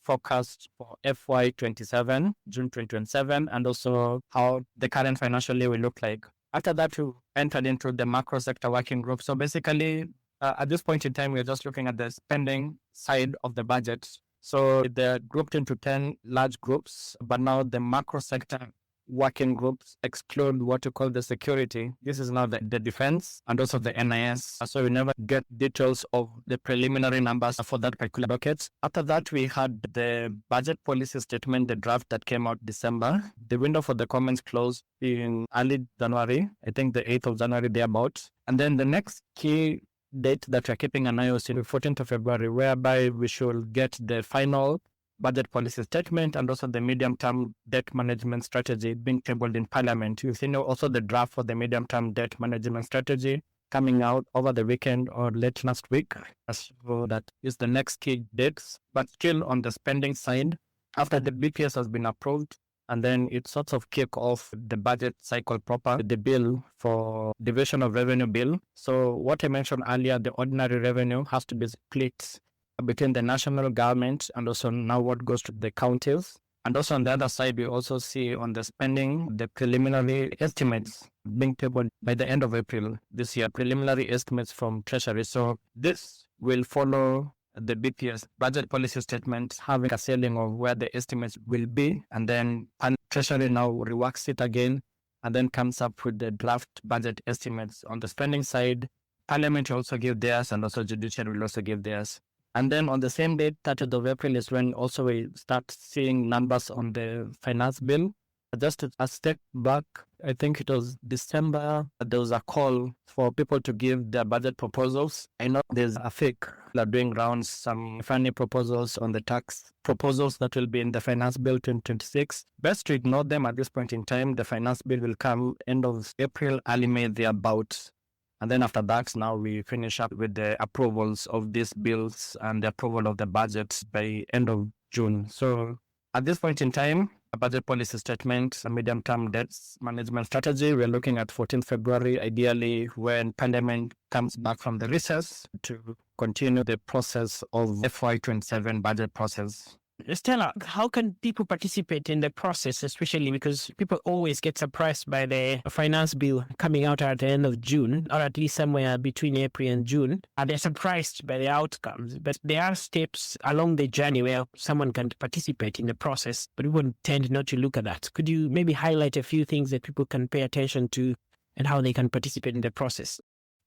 forecast for FY27, June 2027, and also how the current financial year will look like. After that, we entered into the macro sector working group. So basically, at this point in time, we're just looking at the spending side of the budget. So they're grouped into 10 large groups, but now the macro sector working groups exclude what you call the security. This is now the defense and also the NIS. So we never get details of the preliminary numbers for that particular bucket. After that, we had the budget policy statement, the draft that came out December. The window for the comments closed in early January, I think the 8th of January, thereabouts. And then the next key date that we're keeping an eye on is the 14th of February, whereby we should get the final budget policy statement and also the medium-term debt management strategy being tabled in Parliament. You've seen also the draft for the medium-term debt management strategy coming out over the weekend or late last week. So that is the next key dates. But still on the spending side, after the BPS has been approved, and then it sort of kick off the budget cycle proper, the bill for division of revenue bill. So what I mentioned earlier, the ordinary revenue has to be split between the national government and also now what goes to the counties. And also on the other side, we also see on the spending, the preliminary estimates being tabled by the end of April this year, preliminary estimates from Treasury. So this will follow the BPS budget policy statement, having a ceiling of where the estimates will be, and then Treasury now reworks it again, and then comes up with the draft budget estimates on the spending side. Parliament will also give theirs, and also Judiciary will also give theirs. And then on the same date, 30th of April, is when also we start seeing numbers on the finance bill. Just a step back, I think it was December, there was a call for people to give their budget proposals. I know there's a fake that doing rounds, some funny proposals on the tax proposals that will be in the finance bill 2026. Best to ignore them at this point in time. The finance bill will come end of April, early May, thereabouts. And then after that, now we finish up with the approvals of these bills and the approval of the budget by end of June. So at this point in time, a budget policy statement, a medium-term debt management strategy, we're looking at 14th February, ideally when Parliament comes back from the recess to continue the process of FY27 budget process. Stella, how can people participate in the process, especially because people always get surprised by the finance bill coming out at the end of June, or at least somewhere between April and June, and they're surprised by the outcomes. But there are steps along the journey where someone can participate in the process, but people tend not to look at that. Could you maybe highlight a few things that people can pay attention to and how they can participate in the process?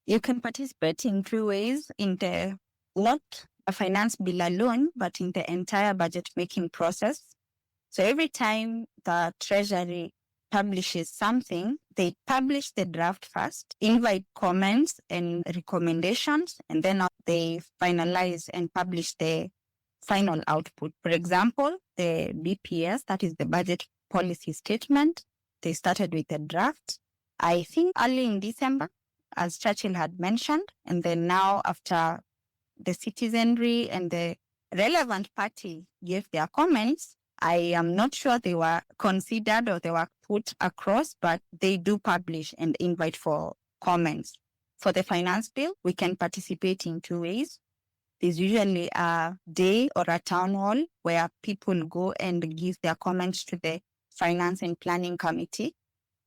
You can participate in two ways, in the not a finance bill alone, but in the entire budget making process. So every time the Treasury publishes something, they publish the draft first, invite comments and recommendations, and then they finalize and publish the final output. For example, the BPS, that is the budget policy statement, they started with a draft, I think early in December, as Churchill had mentioned, and then now after the citizenry and the relevant party gave their comments, I am not sure they were considered or they were put across, but they do publish and invite for comments. For the finance bill, we can participate in two ways. There's usually a day or a town hall where people go and give their comments to the Finance and Planning Committee.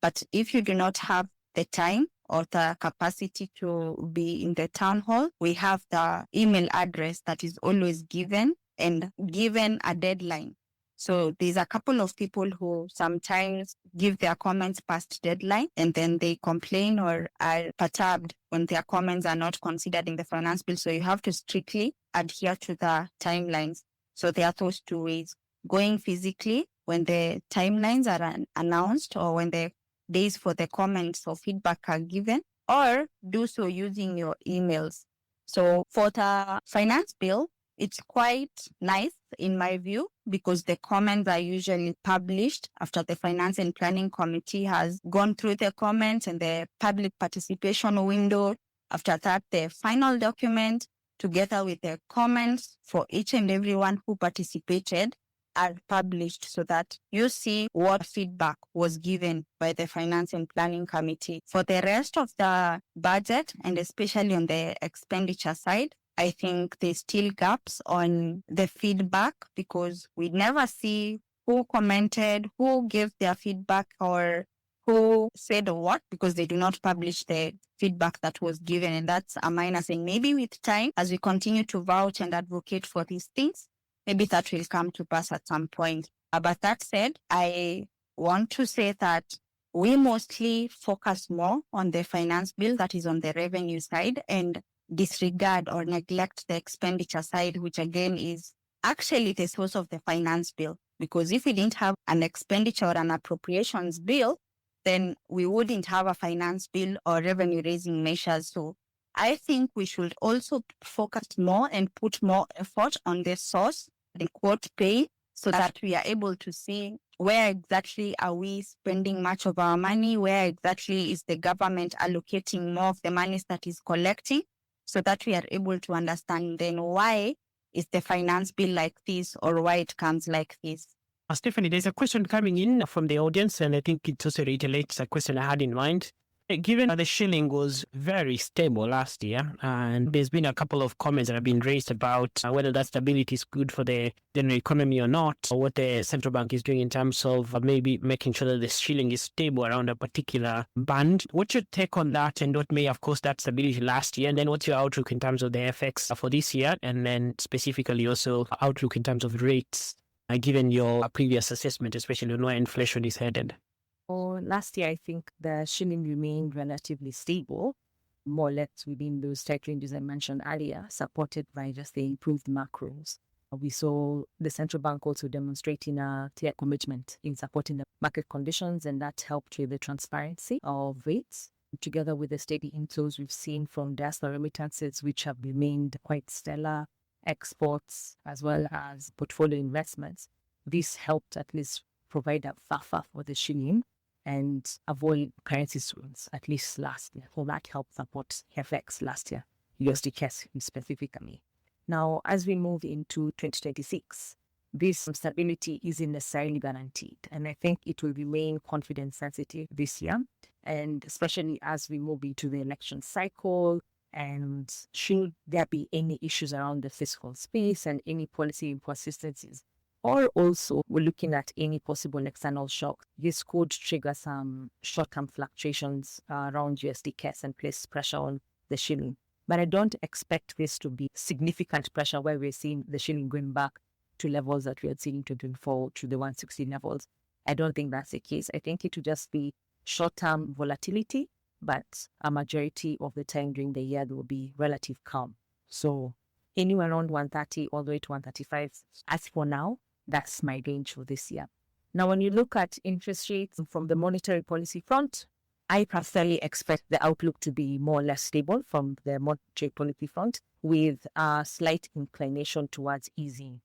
But if you do not have the time or the capacity to be in the town hall, we have the email address that is always given and given a deadline. So there's a couple of people who sometimes give their comments past deadline and then they complain or are perturbed when their comments are not considered in the finance bill. So you have to strictly adhere to the timelines. So there are those two ways: going physically when the timelines are announced or when the days for the comments or feedback are given, or do so using your emails. So for the finance bill, it's quite nice in my view because the comments are usually published after the Finance and Planning Committee has gone through the comments and the public participation window. After that, the final document together with the comments for each and everyone who participated are published so that you see what feedback was given by the Finance and Planning Committee. For the rest of the budget, and especially on the expenditure side, I think there's still gaps on the feedback because we never see who commented, who gave their feedback, or who said what, because they do not publish the feedback that was given. And that's a minor thing. Maybe with time, as we continue to vouch and advocate for these things, maybe that will come to pass at some point. But that said, I want to say that we mostly focus more on the finance bill that is on the revenue side and disregard or neglect the expenditure side, which again is actually the source of the finance bill. Because if we didn't have an expenditure or an appropriations bill, then we wouldn't have a finance bill or revenue raising measures. So I think we should also focus more and put more effort on the source, the quote pay, so that we are able to see where exactly are we spending much of our money, where exactly is the government allocating more of the monies that is collecting, so that we are able to understand then why is the finance bill like this or why it comes like this. Stephanie, there's a question coming in from the audience, and I think it also reiterates a question I had in mind. Given that the shilling was very stable last year, and there's been a couple of comments that have been raised about whether that stability is good for the general economy or not, or what the central bank is doing in terms of maybe making sure that the shilling is stable around a particular band. What's your take on that, and what may have caused that stability last year? And then what's your outlook in terms of the FX for this year, and then specifically also outlook in terms of rates, given your previous assessment, especially on where inflation is headed? Last year, I think the shilling remained relatively stable, more or less within those tight ranges I mentioned earlier, supported by just the improved macros. We saw the central bank also demonstrating a clear commitment in supporting the market conditions, and that helped with the transparency of rates. Together with the steady inflows we've seen from diaspora remittances, which have remained quite stellar, exports, as well as portfolio investments, this helped at least provide a buffer for the shilling and avoid currency swings, at least last year. So that helped support FX last year, USD specifically. Now, as we move into 2026, this stability isn't necessarily guaranteed, and I think it will remain confidence sensitive this year, and especially as we move into the election cycle, and should there be any issues around the fiscal space and any policy inconsistencies, or also we're looking at any possible external shock, this could trigger some short-term fluctuations around USD and place pressure on the shilling. But I don't expect this to be significant pressure where we're seeing the shilling going back to levels that we had seen in 2024 to the 160 levels. I don't think that's the case. I think it will just be short-term volatility, but a majority of the time during the year there will be relative calm. So anywhere around 130 all the way to 135. As for now, that's my range for this year. Now, when you look at interest rates from the monetary policy front, I personally expect the outlook to be more or less stable from the monetary policy front, with a slight inclination towards easing,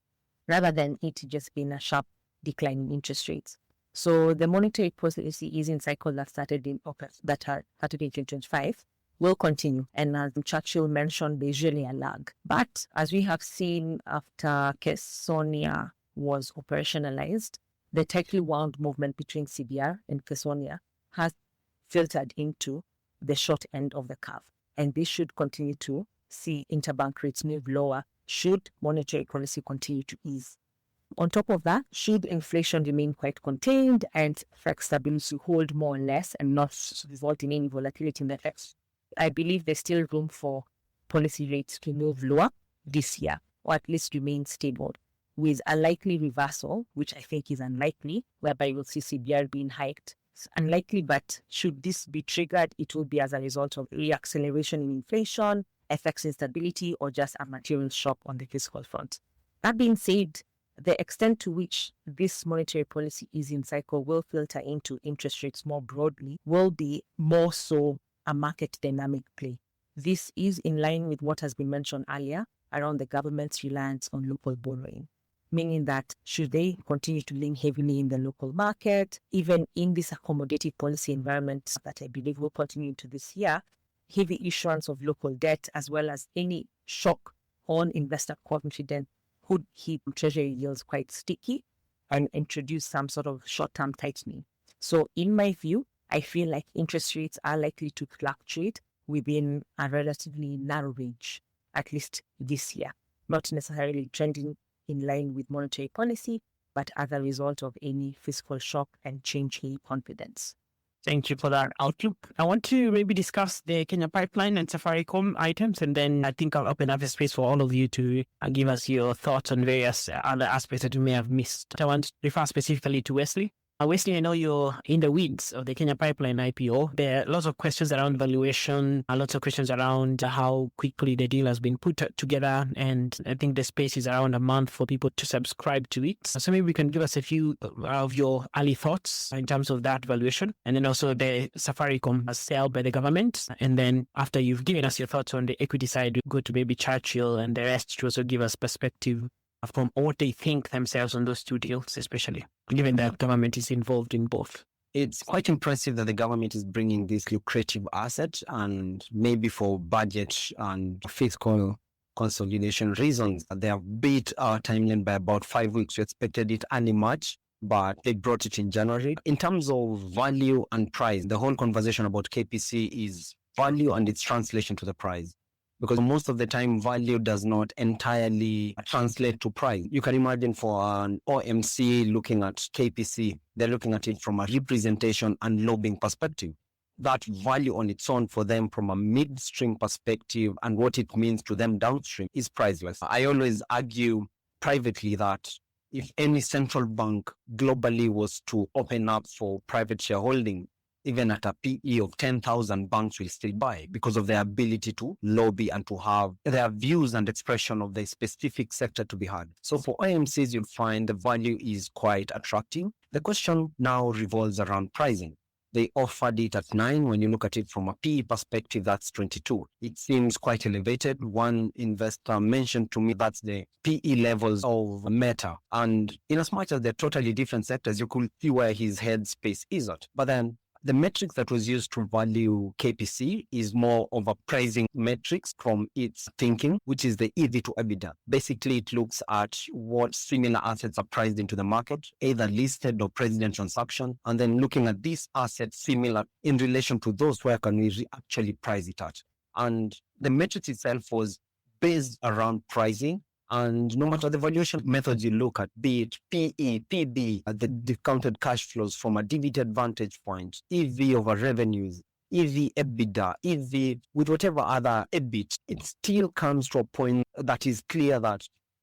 rather than it just being a sharp decline in interest rates. So the monetary policy easing cycle that started in 2025 will continue. And as Churchill mentioned, there's usually a lag. But as we have seen after Kesonia was operationalized, the tightly wound movement between CBR and Kesonia has filtered into the short end of the curve. And this should continue to see interbank rates move lower should monetary policy continue to ease. On top of that, should inflation remain quite contained and FX stability hold more or less and not result in any volatility in the FX, I believe there's still room for policy rates to move lower this year, or at least remain stable, with a likely reversal, which I think is unlikely, whereby we'll see CBR being hiked. It's unlikely, but should this be triggered, it will be as a result of reacceleration in inflation, FX instability, or just a material shock on the fiscal front. That being said, The extent to which this monetary policy easing cycle will filter into interest rates more broadly will be more so a market dynamic play. This is in line with what has been mentioned earlier around the government's reliance on local borrowing, meaning that should they continue to lean heavily in the local market, even in this accommodative policy environment that I believe will continue into this year, heavy issuance of local debt as well as any shock on investor confidence could keep treasury yields quite sticky and introduce some sort of short-term tightening. So in my view, I feel like interest rates are likely to fluctuate within a relatively narrow range, at least this year, not necessarily trending in line with monetary policy, but as a result of any fiscal shock and change in confidence. Thank you for that outlook. I want to maybe discuss the Kenya pipeline and Safaricom items, and then I think I'll open up a space for all of you to give us your thoughts on various other aspects that you may have missed. I want to refer specifically to Wesley. Wesley, I know you're in the weeds of the Kenya pipeline IPO. There are lots of questions around valuation, lots of questions around how quickly the deal has been put together. And I think the space is around a month for people to subscribe to it. So maybe we can give us a few of your early thoughts in terms of that valuation. And then also the Safaricom sale by the government. And then after you've given us your thoughts on the equity side, we go to maybe Churchill and the rest to also give us perspective from what they think themselves on those two deals, especially given that government is involved in both. It's quite impressive that the government is bringing this lucrative asset, and maybe for budget and fiscal consolidation reasons, they have beat our timeline by about 5 weeks. We expected it early March, but they brought it in January. In terms of value and price, the whole conversation about KPC is value and its translation to the price. Because most of the time, value does not entirely translate to price. You can imagine for an OMC looking at KPC, they're looking at it from a representation and lobbying perspective. That value on its own for them from a midstream perspective and what it means to them downstream is priceless. I always argue privately that if any central bank globally was to open up for private shareholding, even at a PE of 10,000, banks will still buy because of their ability to lobby and to have their views and expression of the specific sector to be heard. So for IMCs, you'll find the value is quite attractive. The question now revolves around pricing. They offered it at 9. When you look at it from a PE perspective, that's 22. It seems quite elevated. One investor mentioned to me that's the PE levels of Meta. And in as much as they're totally different sectors, you could see where his headspace is at. But then the metrics that was used to value KPC is more of a pricing metrics from its thinking, which is the EV to EBITDA. Basically, it looks at what similar assets are priced into the market, either listed or president transaction, and then looking at these assets similar in relation to those, where can we actually price it at. And the metrics itself was based around pricing. And no matter the valuation methods you look at, be it PE, PB, the discounted cash flows from a dividend vantage point, EV over revenues, EV, EBITDA, EV, with whatever other EBIT, it still comes to a point that is clear that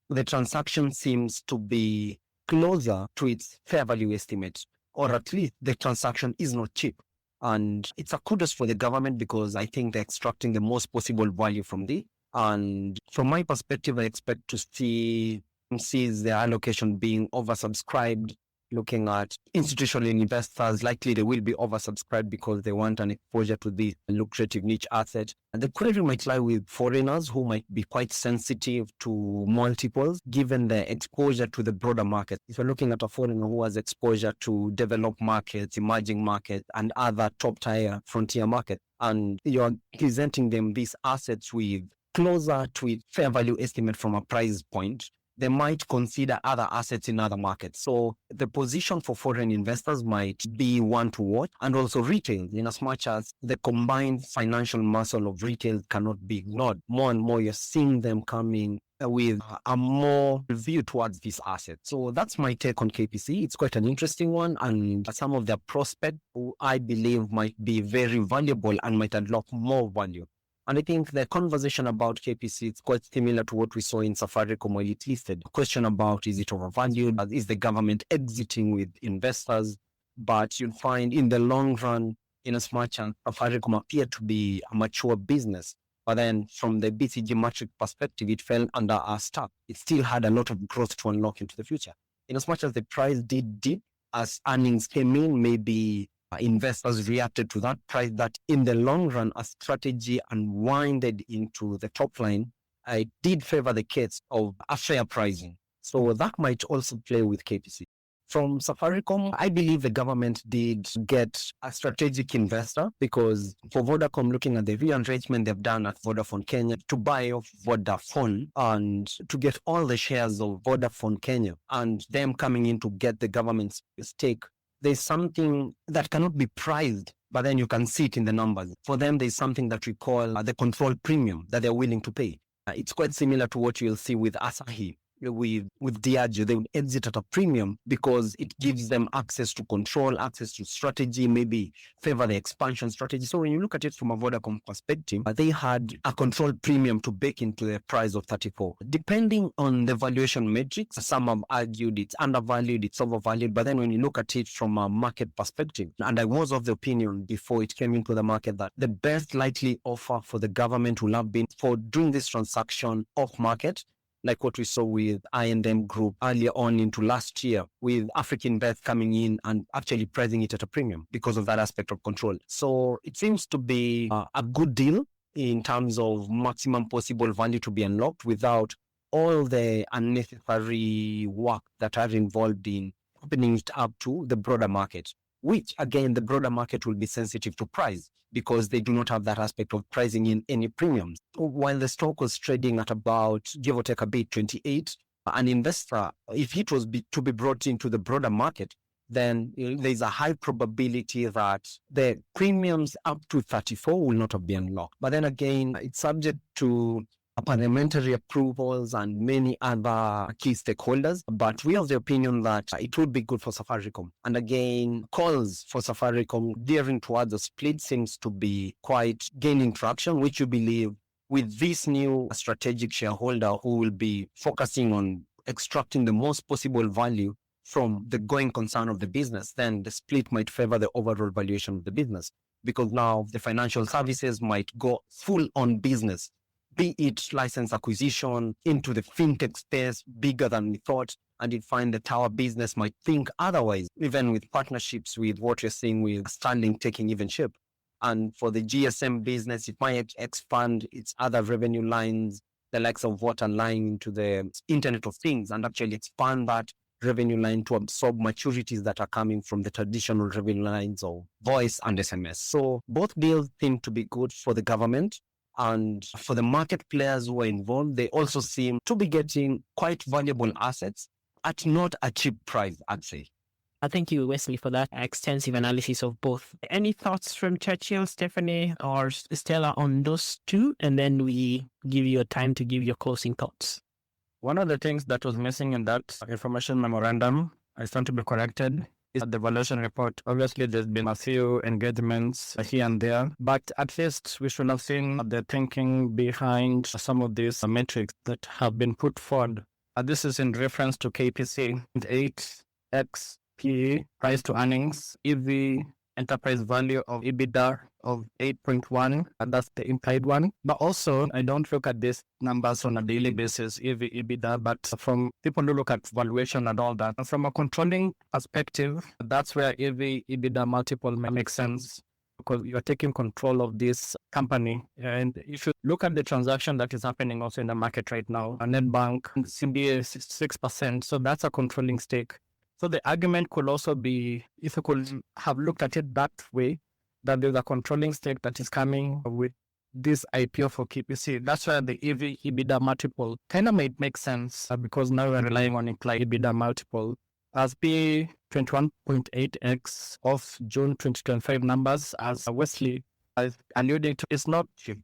the transaction seems to be closer to its fair value estimate, or at least the transaction is not cheap. And it's a kudos for the government because I think they're extracting the most possible value from this. And from my perspective, I expect to see their allocation being oversubscribed. Looking at institutional investors, likely they will be oversubscribed because they want an exposure to this lucrative niche asset. And the query might lie with foreigners who might be quite sensitive to multiples, given their exposure to the broader market. If you're looking at a foreigner who has exposure to developed markets, emerging markets, and other top-tier frontier markets, and you're presenting them these assets with closer to its fair value estimate from a price point, they might consider other assets in other markets. So the position for foreign investors might be one to watch, and also retail, in as much as the combined financial muscle of retail cannot be ignored. More and more, you're seeing them coming with a more view towards this asset. So that's my take on KPC. It's quite an interesting one, and some of their prospects, I believe, might be very valuable and might unlock more value. And I think the conversation about KPC is quite similar to what we saw in Safaricom when it listed. The question about, is it overvalued? Is the government exiting with investors? But you'll find in the long run, in as much as Safaricom appear to be a mature business, But then from the BCG metric perspective, it fell under a stack. It still had a lot of growth to unlock into the future. In as much as the price did dip as earnings came in, maybe investors reacted to that price, that in the long run, a strategy unwinded into the top line, it did favor the case of a fair pricing. So that might also play with KPC. From Safaricom, I believe the government did get a strategic investor, because for Vodacom, looking at the rearrangement they've done at Vodafone Kenya to buy off Vodafone and to get all the shares of Vodafone Kenya, and them coming in to get the government's stake, there's something that cannot be priced, but then you can see it in the numbers. For them, there's something that we call the control premium that they're willing to pay. It's quite similar to what you'll see with Asahi. With Diageo, they would exit at a premium because it gives them access to control, access to strategy, maybe favor the expansion strategy. So when you look at it from a Vodacom perspective, they had a control premium to bake into the price of 34. Depending on the valuation metrics, some have argued it's undervalued, it's overvalued. But then when you look at it from a market perspective, and I was of the opinion before it came into the market that the best likely offer for the government will have been for doing this transaction off market, like what we saw with I&M Group earlier on into last year, with African Beth coming in and actually pricing it at a premium because of that aspect of control. So it seems to be a good deal in terms of maximum possible value to be unlocked without all the unnecessary work that are involved in opening it up to the broader market, which again, the broader market will be sensitive to price because they do not have that aspect of pricing in any premiums. While the stock was trading at about, give or take a bit, 28, an investor, if it was to be brought into the broader market, then there's a high probability that the premiums up to 34 will not have been unlocked. But then again, it's subject to parliamentary approvals and many other key stakeholders, but we have the opinion that it would be good for Safaricom. And again, calls for Safaricom veering towards a split seems to be quite gaining traction, which you believe with this new strategic shareholder who will be focusing on extracting the most possible value from the going concern of the business, then the split might favor the overall valuation of the business, because now the financial services might go full on business, be it license acquisition into the fintech space, bigger than we thought, and you'd find the tower business might think otherwise, even with partnerships with what you're seeing with Starlink taking even shape. And for the GSM business, it might expand its other revenue lines, the likes of water line, into the Internet of Things, and actually expand that revenue line to absorb maturities that are coming from the traditional revenue lines of voice and SMS. So both deals seem to be good for the government. And for the market players who are involved, they also seem to be getting quite valuable assets at not a cheap price, I'd say. Thank you, Wesley, for that extensive analysis of both. Any thoughts from Churchill, Stephanie, or Stella on those two? And then we give you a time to give your closing thoughts. One of the things that was missing in that information memorandum, I stand to be corrected, is the valuation report. Obviously, there's been a few engagements here and there, but at least we should have seen the thinking behind some of these metrics that have been put forward. This is in reference to KPC, 8x PE, price to earnings, EV, enterprise value of EBITDA of 8.1, and that's the implied one. But also, I don't look at these numbers on a daily basis, EV, EBITDA, but from people who look at valuation and all that. And from a controlling perspective, that's where EV, EBITDA multiple makes sense, because you're taking control of this company. And if you look at the transaction that is happening also in the market right now, a net bank, CBA is 6%, so that's a controlling stake. So the argument could also be, if you could have looked at it that way, that there's a controlling stake that is coming with this IPO for KPC. That's why the EV EBITDA multiple kind of might make sense, because now we're relying on implied EBITDA multiple. As P 21.8x of June 2025 numbers, as Wesley is alluding to, it's not cheap,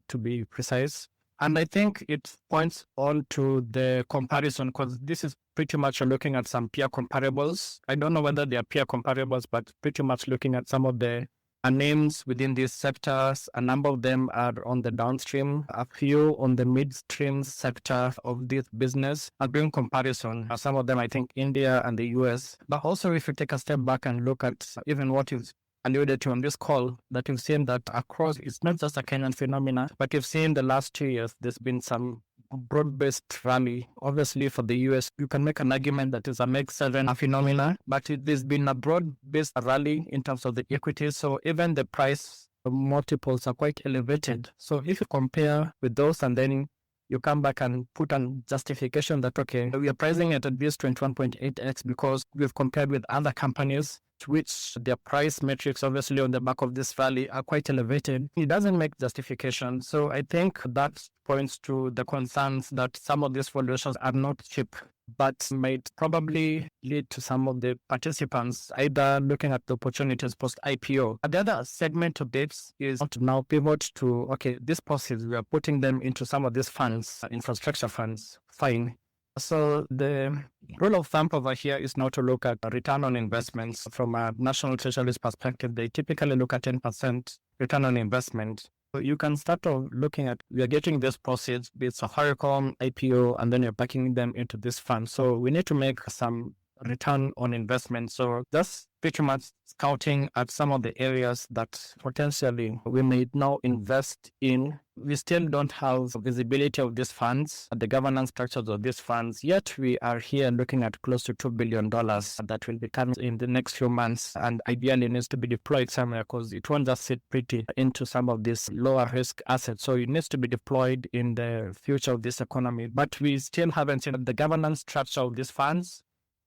to be precise. And I think it points on to the comparison, because this is pretty much looking at some peer comparables. I don't know whether they are peer comparables, but pretty much looking at some of the names within these sectors. A number of them are on the downstream, a few on the midstream sector of this business, and doing comparison. Some of them, I think, India and the US. But also, if you take a step back and look at even what is alluded to on this call, that we've seen that across, it's not just a Kenyan phenomena, but we've seen the last 2 years, there's been some broad-based rally. Obviously, for the US, you can make an argument that it's a Meg-7 phenomena, but there's been a broad-based rally in terms of the equities. So even the price multiples are quite elevated. So if you compare with those and then you come back and put on justification that, okay, we are pricing it at this 21.8x because we've compared with other companies, which their price metrics, obviously on the back of this rally, are quite elevated. It doesn't make justification. So I think that points to the concerns that some of these valuations are not cheap, but might probably lead to some of the participants either looking at the opportunities post-IPO. The other segment of this is to now pivot to, okay, these proceeds, we are putting them into some of these funds, infrastructure funds, fine. So the rule of thumb over here is now to look at return on investments. From a national treasury's perspective, they typically look at 10% return on investment. So you can start off looking at, we are getting this proceeds, be it Safaricom, IPO, and then you're packing them into this fund. So we need to make some return on investment. So that's pretty much scouting at some of the areas that potentially we may now invest in. We still don't have visibility of these funds, the governance structures of these funds, yet we are here looking at close to $2 billion that will be coming in the next few months, and ideally needs to be deployed somewhere because it won't just sit pretty into some of these lower risk assets. So it needs to be deployed in the future of this economy. But we still haven't seen the governance structure of these funds.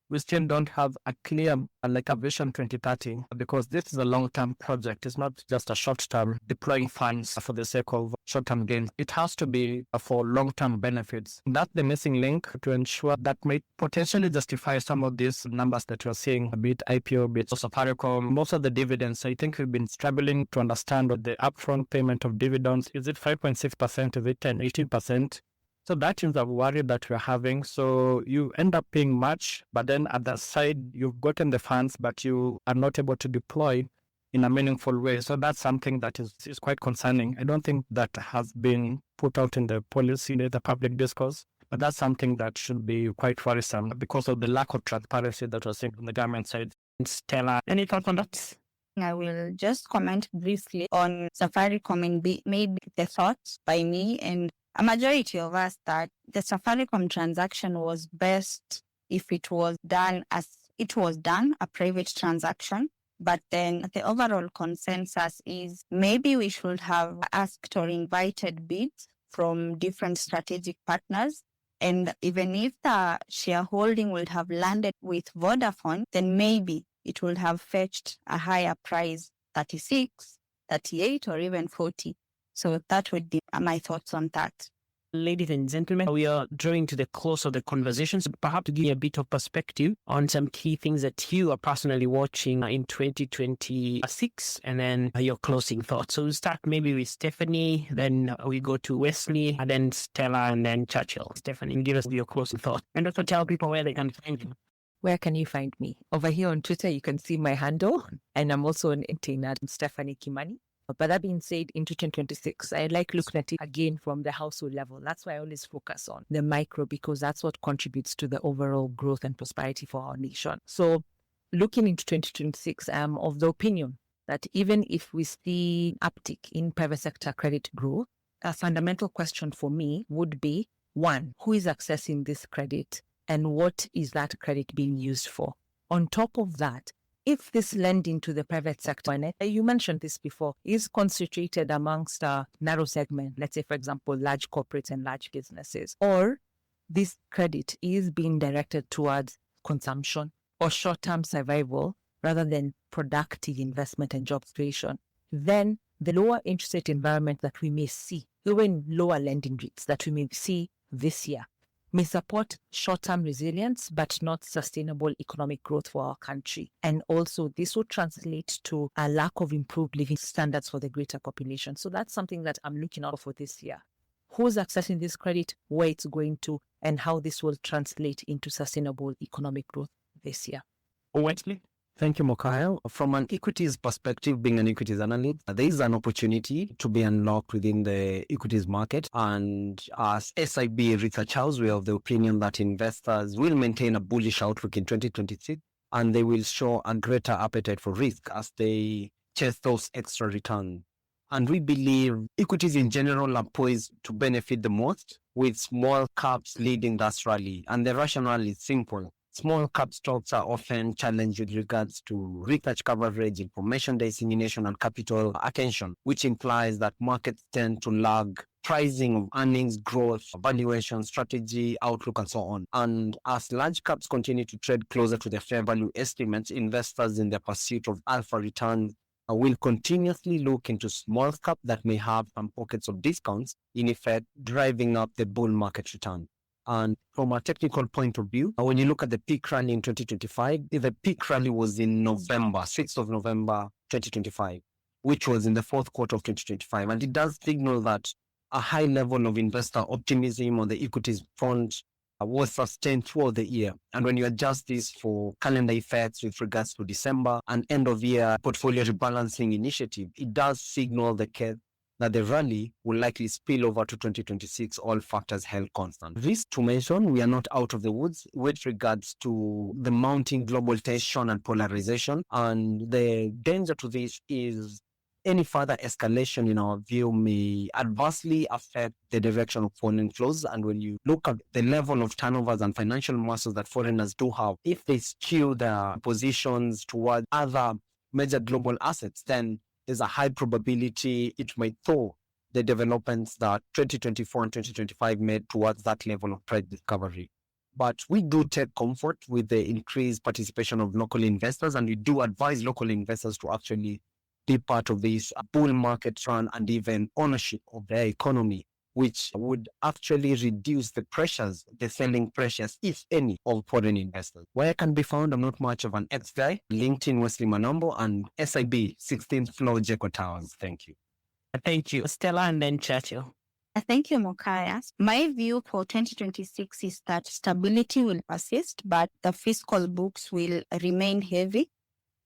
We still don't have a clear, like a Vision 2030, because this is a long-term project. It's not just a short-term deploying funds for the sake of short-term gains. It has to be for long-term benefits. That's the missing link to ensure that may potentially justify some of these numbers that you're seeing, be it IPO, be it Safaricom. Most of the dividends, I think we've been struggling to understand what the upfront payment of dividends. Is it 5.6%? Is it 10, 18%? So that is the worry that we're having. So you end up paying much, but then at the side, you've gotten the funds, but you are not able to deploy in a meaningful way. So that's something that is quite concerning. I don't think that has been put out in the policy, the public discourse, but that's something that should be quite worrisome because of the lack of transparency that we're seeing on the government side. Stella, any thoughts on that? I will just comment briefly on Safaricom and maybe the thoughts by me and a majority of us that the Safaricom transaction was best if it was done as it was done, a private transaction. But then the overall consensus is maybe we should have asked or invited bids from different strategic partners. And even if the shareholding would have landed with Vodafone, then maybe it would have fetched a higher price, 36, 38, or even 40. So that would be my thoughts on that. Ladies and gentlemen, we are drawing to the close of the conversation. So perhaps to give you a bit of perspective on some key things that you are personally watching in 2026, and then your closing thoughts. So we'll start maybe with Stephanie, then we go to Wesley, and then Stella, and then Churchill. Stephanie, give us your closing thoughts. And also tell people where they can find you. Where can you find me? Over here on Twitter, you can see my handle, and I'm also on LinkedIn at Stephanie Kimani. But that being said, into 2026, I like looking at it again from the household level. That's why I always focus on the micro, because that's what contributes to the overall growth and prosperity for our nation. So looking into 2026, I'm of the opinion that even if we see uptick in private sector credit growth, a fundamental question for me would be, one, who is accessing this credit and what is that credit being used for? On top of that, if this lending to the private sector, and you mentioned this before, is concentrated amongst a narrow segment, let's say, for example, large corporates and large businesses, or this credit is being directed towards consumption or short-term survival rather than productive investment and job creation, then the lower interest rate environment that we may see, even lower lending rates that we may see this year, may support short-term resilience, but not sustainable economic growth for our country. And also, this will translate to a lack of improved living standards for the greater population. So that's something that I'm looking out for this year. Who's accessing this credit, where it's going to, and how this will translate into sustainable economic growth this year. Wesley? Thank you, Mokaya. From an equities perspective, being an equities analyst, there is an opportunity to be unlocked within the equities market. And as SIB researchers, we are of the opinion that investors will maintain a bullish outlook in 2026, and they will show a greater appetite for risk as they chase those extra returns. And we believe equities in general are poised to benefit the most, with small caps leading that rally. And the rationale is simple. Small cap stocks are often challenged with regards to research coverage, information dissemination, and capital attention, which implies that markets tend to lag pricing of earnings, growth, valuation, strategy, outlook, and so on. And as large caps continue to trade closer to their fair value estimates, investors in the pursuit of alpha returns will continuously look into small cap that may have some pockets of discounts, in effect driving up the bull market return. And from a technical point of view, when you look at the peak rally in 2025, the peak rally was in November, 6th of November 2025, which was in the fourth quarter of 2025. And it does signal that a high level of investor optimism on the equities front was sustained throughout the year. And when you adjust this for calendar effects with regards to December and end of year portfolio rebalancing initiative, it does signal the case that the rally will likely spill over to 2026, all factors held constant. This to mention, we are not out of the woods with regards to the mounting global tension and polarization. And the danger to this is any further escalation, in our view, may adversely affect the direction of foreign flows. And when you look at the level of turnovers and financial muscles that foreigners do have, if they skew their positions towards other major global assets, then there's a high probability it might throw the developments that 2024 and 2025 made towards that level of price discovery. But we do take comfort with the increased participation of local investors, and we do advise local investors to actually be part of this bull market run and even ownership of their economy, which would actually reduce the pressures, the selling pressures, if any, of foreign investors. Where I can be found, I'm not much of an X guy. LinkedIn, Wesley Manambo, and SIB, 16th floor, Jeco Towers. Thank you. Thank you. Stella and then Churchill. Thank you, Mokaya. My view for 2026 is that stability will persist, but the fiscal books will remain heavy.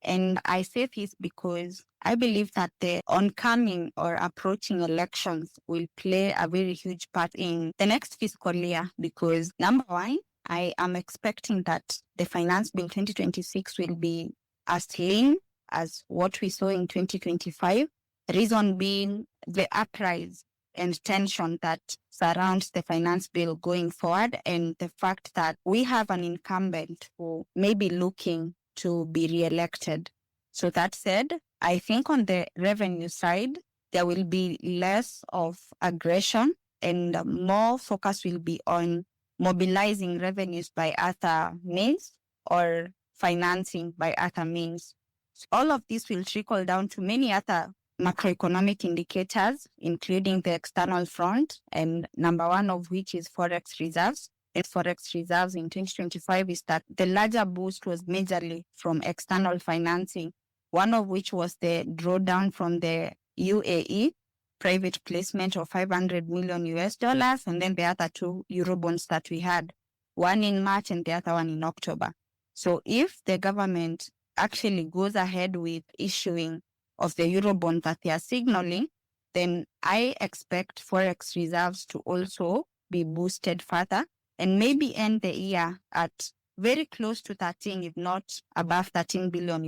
And I say this because I believe that the oncoming or approaching elections will play a very huge part in the next fiscal year because, number one, I am expecting that the Finance Bill 2026 will be as lean as what we saw in 2025. Reason being the uprise and tension that surrounds the Finance Bill going forward, and the fact that we have an incumbent who may be looking to be re-elected. So that said, I think on the revenue side, there will be less of aggression and more focus will be on mobilizing revenues by other means or financing by other means. So all of this will trickle down to many other macroeconomic indicators, including the external front, and number one of which is forex reserves. And forex reserves in 2025 is that the larger boost was majorly from external financing, one of which was the drawdown from the UAE private placement of $500 million, and then the other two Eurobonds that we had, one in March and the other one in October. So if the government actually goes ahead with issuing of the Eurobond that they are signaling, then I expect forex reserves to also be boosted further and maybe end the year at very close to 13, if not above $13 billion.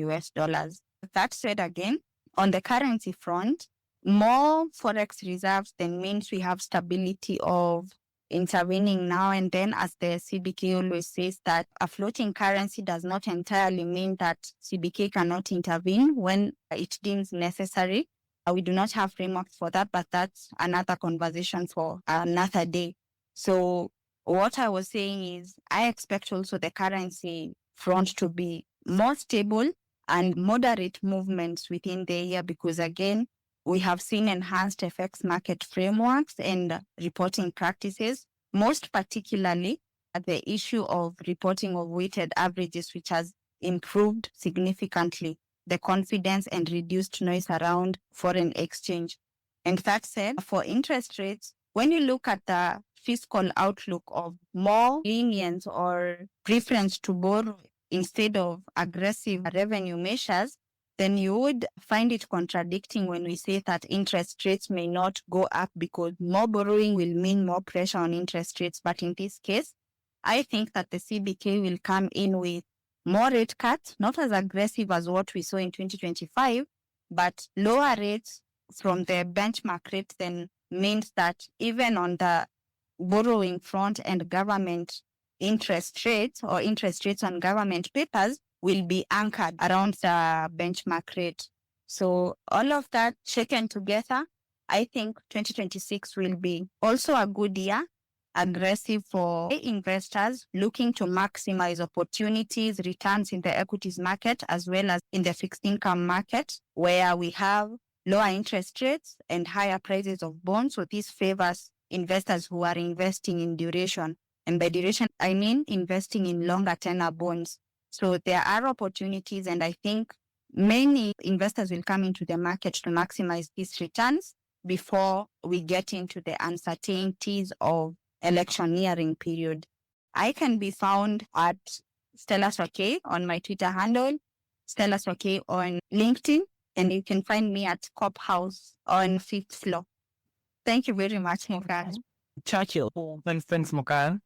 That said, again, on the currency front, more forex reserves then means we have stability of intervening now and then, as the CBK always says, that a floating currency does not entirely mean that CBK cannot intervene when it deems necessary. We do not have frameworks for that, but that's another conversation for another day. So what I was saying is I expect also the currency front to be more stable and moderate movements within the year because, again, we have seen enhanced FX market frameworks and reporting practices, most particularly at the issue of reporting of weighted averages, which has improved significantly the confidence and reduced noise around foreign exchange. And that said, for interest rates, when you look at the fiscal outlook of more lenience or preference to borrow instead of aggressive revenue measures, then you would find it contradicting when we say that interest rates may not go up because more borrowing will mean more pressure on interest rates. But in this case, I think that the CBK will come in with more rate cuts, not as aggressive as what we saw in 2025, but lower rates from the benchmark rate then means that even on the borrowing front and government interest rates or interest rates on government papers will be anchored around the benchmark rate. So all of that shaken together, I think 2026 will be also a good year, aggressive for investors looking to maximize opportunities, returns in the equities market, as well as in the fixed income market, where we have lower interest rates and higher prices of bonds. So this favors investors who are investing in duration. And by duration, I mean investing in longer tenor bonds. So there are opportunities, and I think many investors will come into the market to maximize these returns before we get into the uncertainties of electioneering period. I can be found at Stella Swake on my Twitter handle, Stella Swake on LinkedIn, and you can find me at Cop House on 5th floor. Thank you very much, Mokan. Churchill. Thanks, Mokan.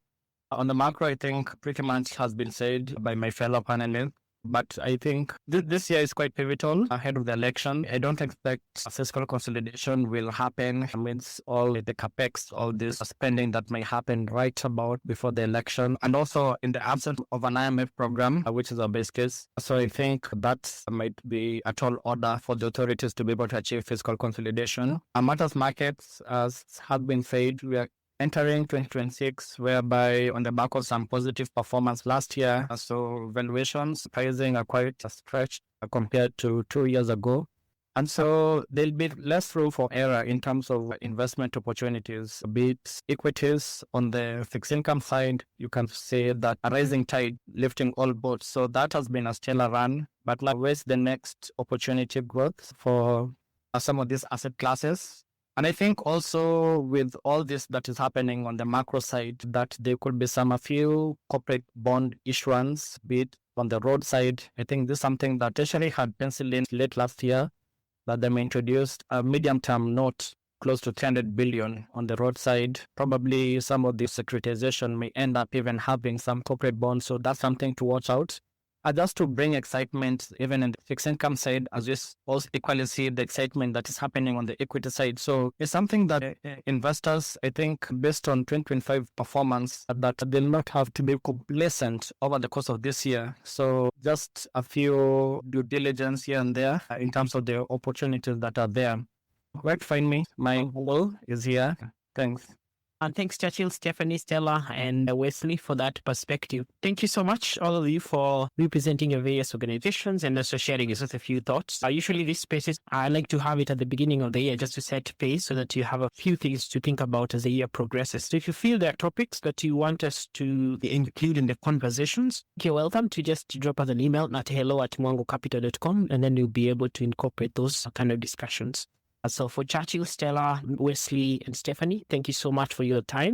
On the macro, I think pretty much has been said by my fellow panelists. But I think this year is quite pivotal ahead of the election. I don't expect a fiscal consolidation will happen amidst all the capex, all this spending that may happen right about before the election. And also in the absence of an IMF program, which is our base case. So I think that might be a tall order for the authorities to be able to achieve fiscal consolidation. Matters markets, as has been said, we are entering 2026, whereby on the back of some positive performance last year, so valuations, pricing are quite stretched compared to 2 years ago. And so there'll be less room for error in terms of investment opportunities, be it equities on the fixed income side. You can say that a rising tide lifting all boats. So that has been a stellar run, but where's the next opportunity growth for some of these asset classes? And I think also with all this that is happening on the macro side, that there could be a few corporate bond issuance, be it on the road side. I think this is something that Treasury had penciled in late last year, that they introduced a medium-term note close to 300 billion on the road side. Probably some of the securitization may end up even having some corporate bonds. So that's something to watch out. Just to bring excitement even in the fixed income side, as we also equally see the excitement that is happening on the equity side. So it's something that investors, I think, based on 2025 performance, that they'll not have to be complacent over the course of this year. So just a few due diligence here and there in terms of the opportunities that are there. Where to find me? My wall is here. Thanks. And thanks, Churchill, Stephanie, Stella, and Wesley for that perspective. Thank you so much, all of you, for representing your various organizations and also sharing just a few thoughts. Usually these spaces, I like to have it at the beginning of the year just to set pace so that you have a few things to think about as the year progresses. So if you feel there are topics that you want us to include in the conversations, you're welcome to just drop us an email at hello@mwangocapital.com, and then you'll be able to incorporate those kind of discussions. So for Churchill, Stella, Wesley, and Stephanie, thank you so much for your time.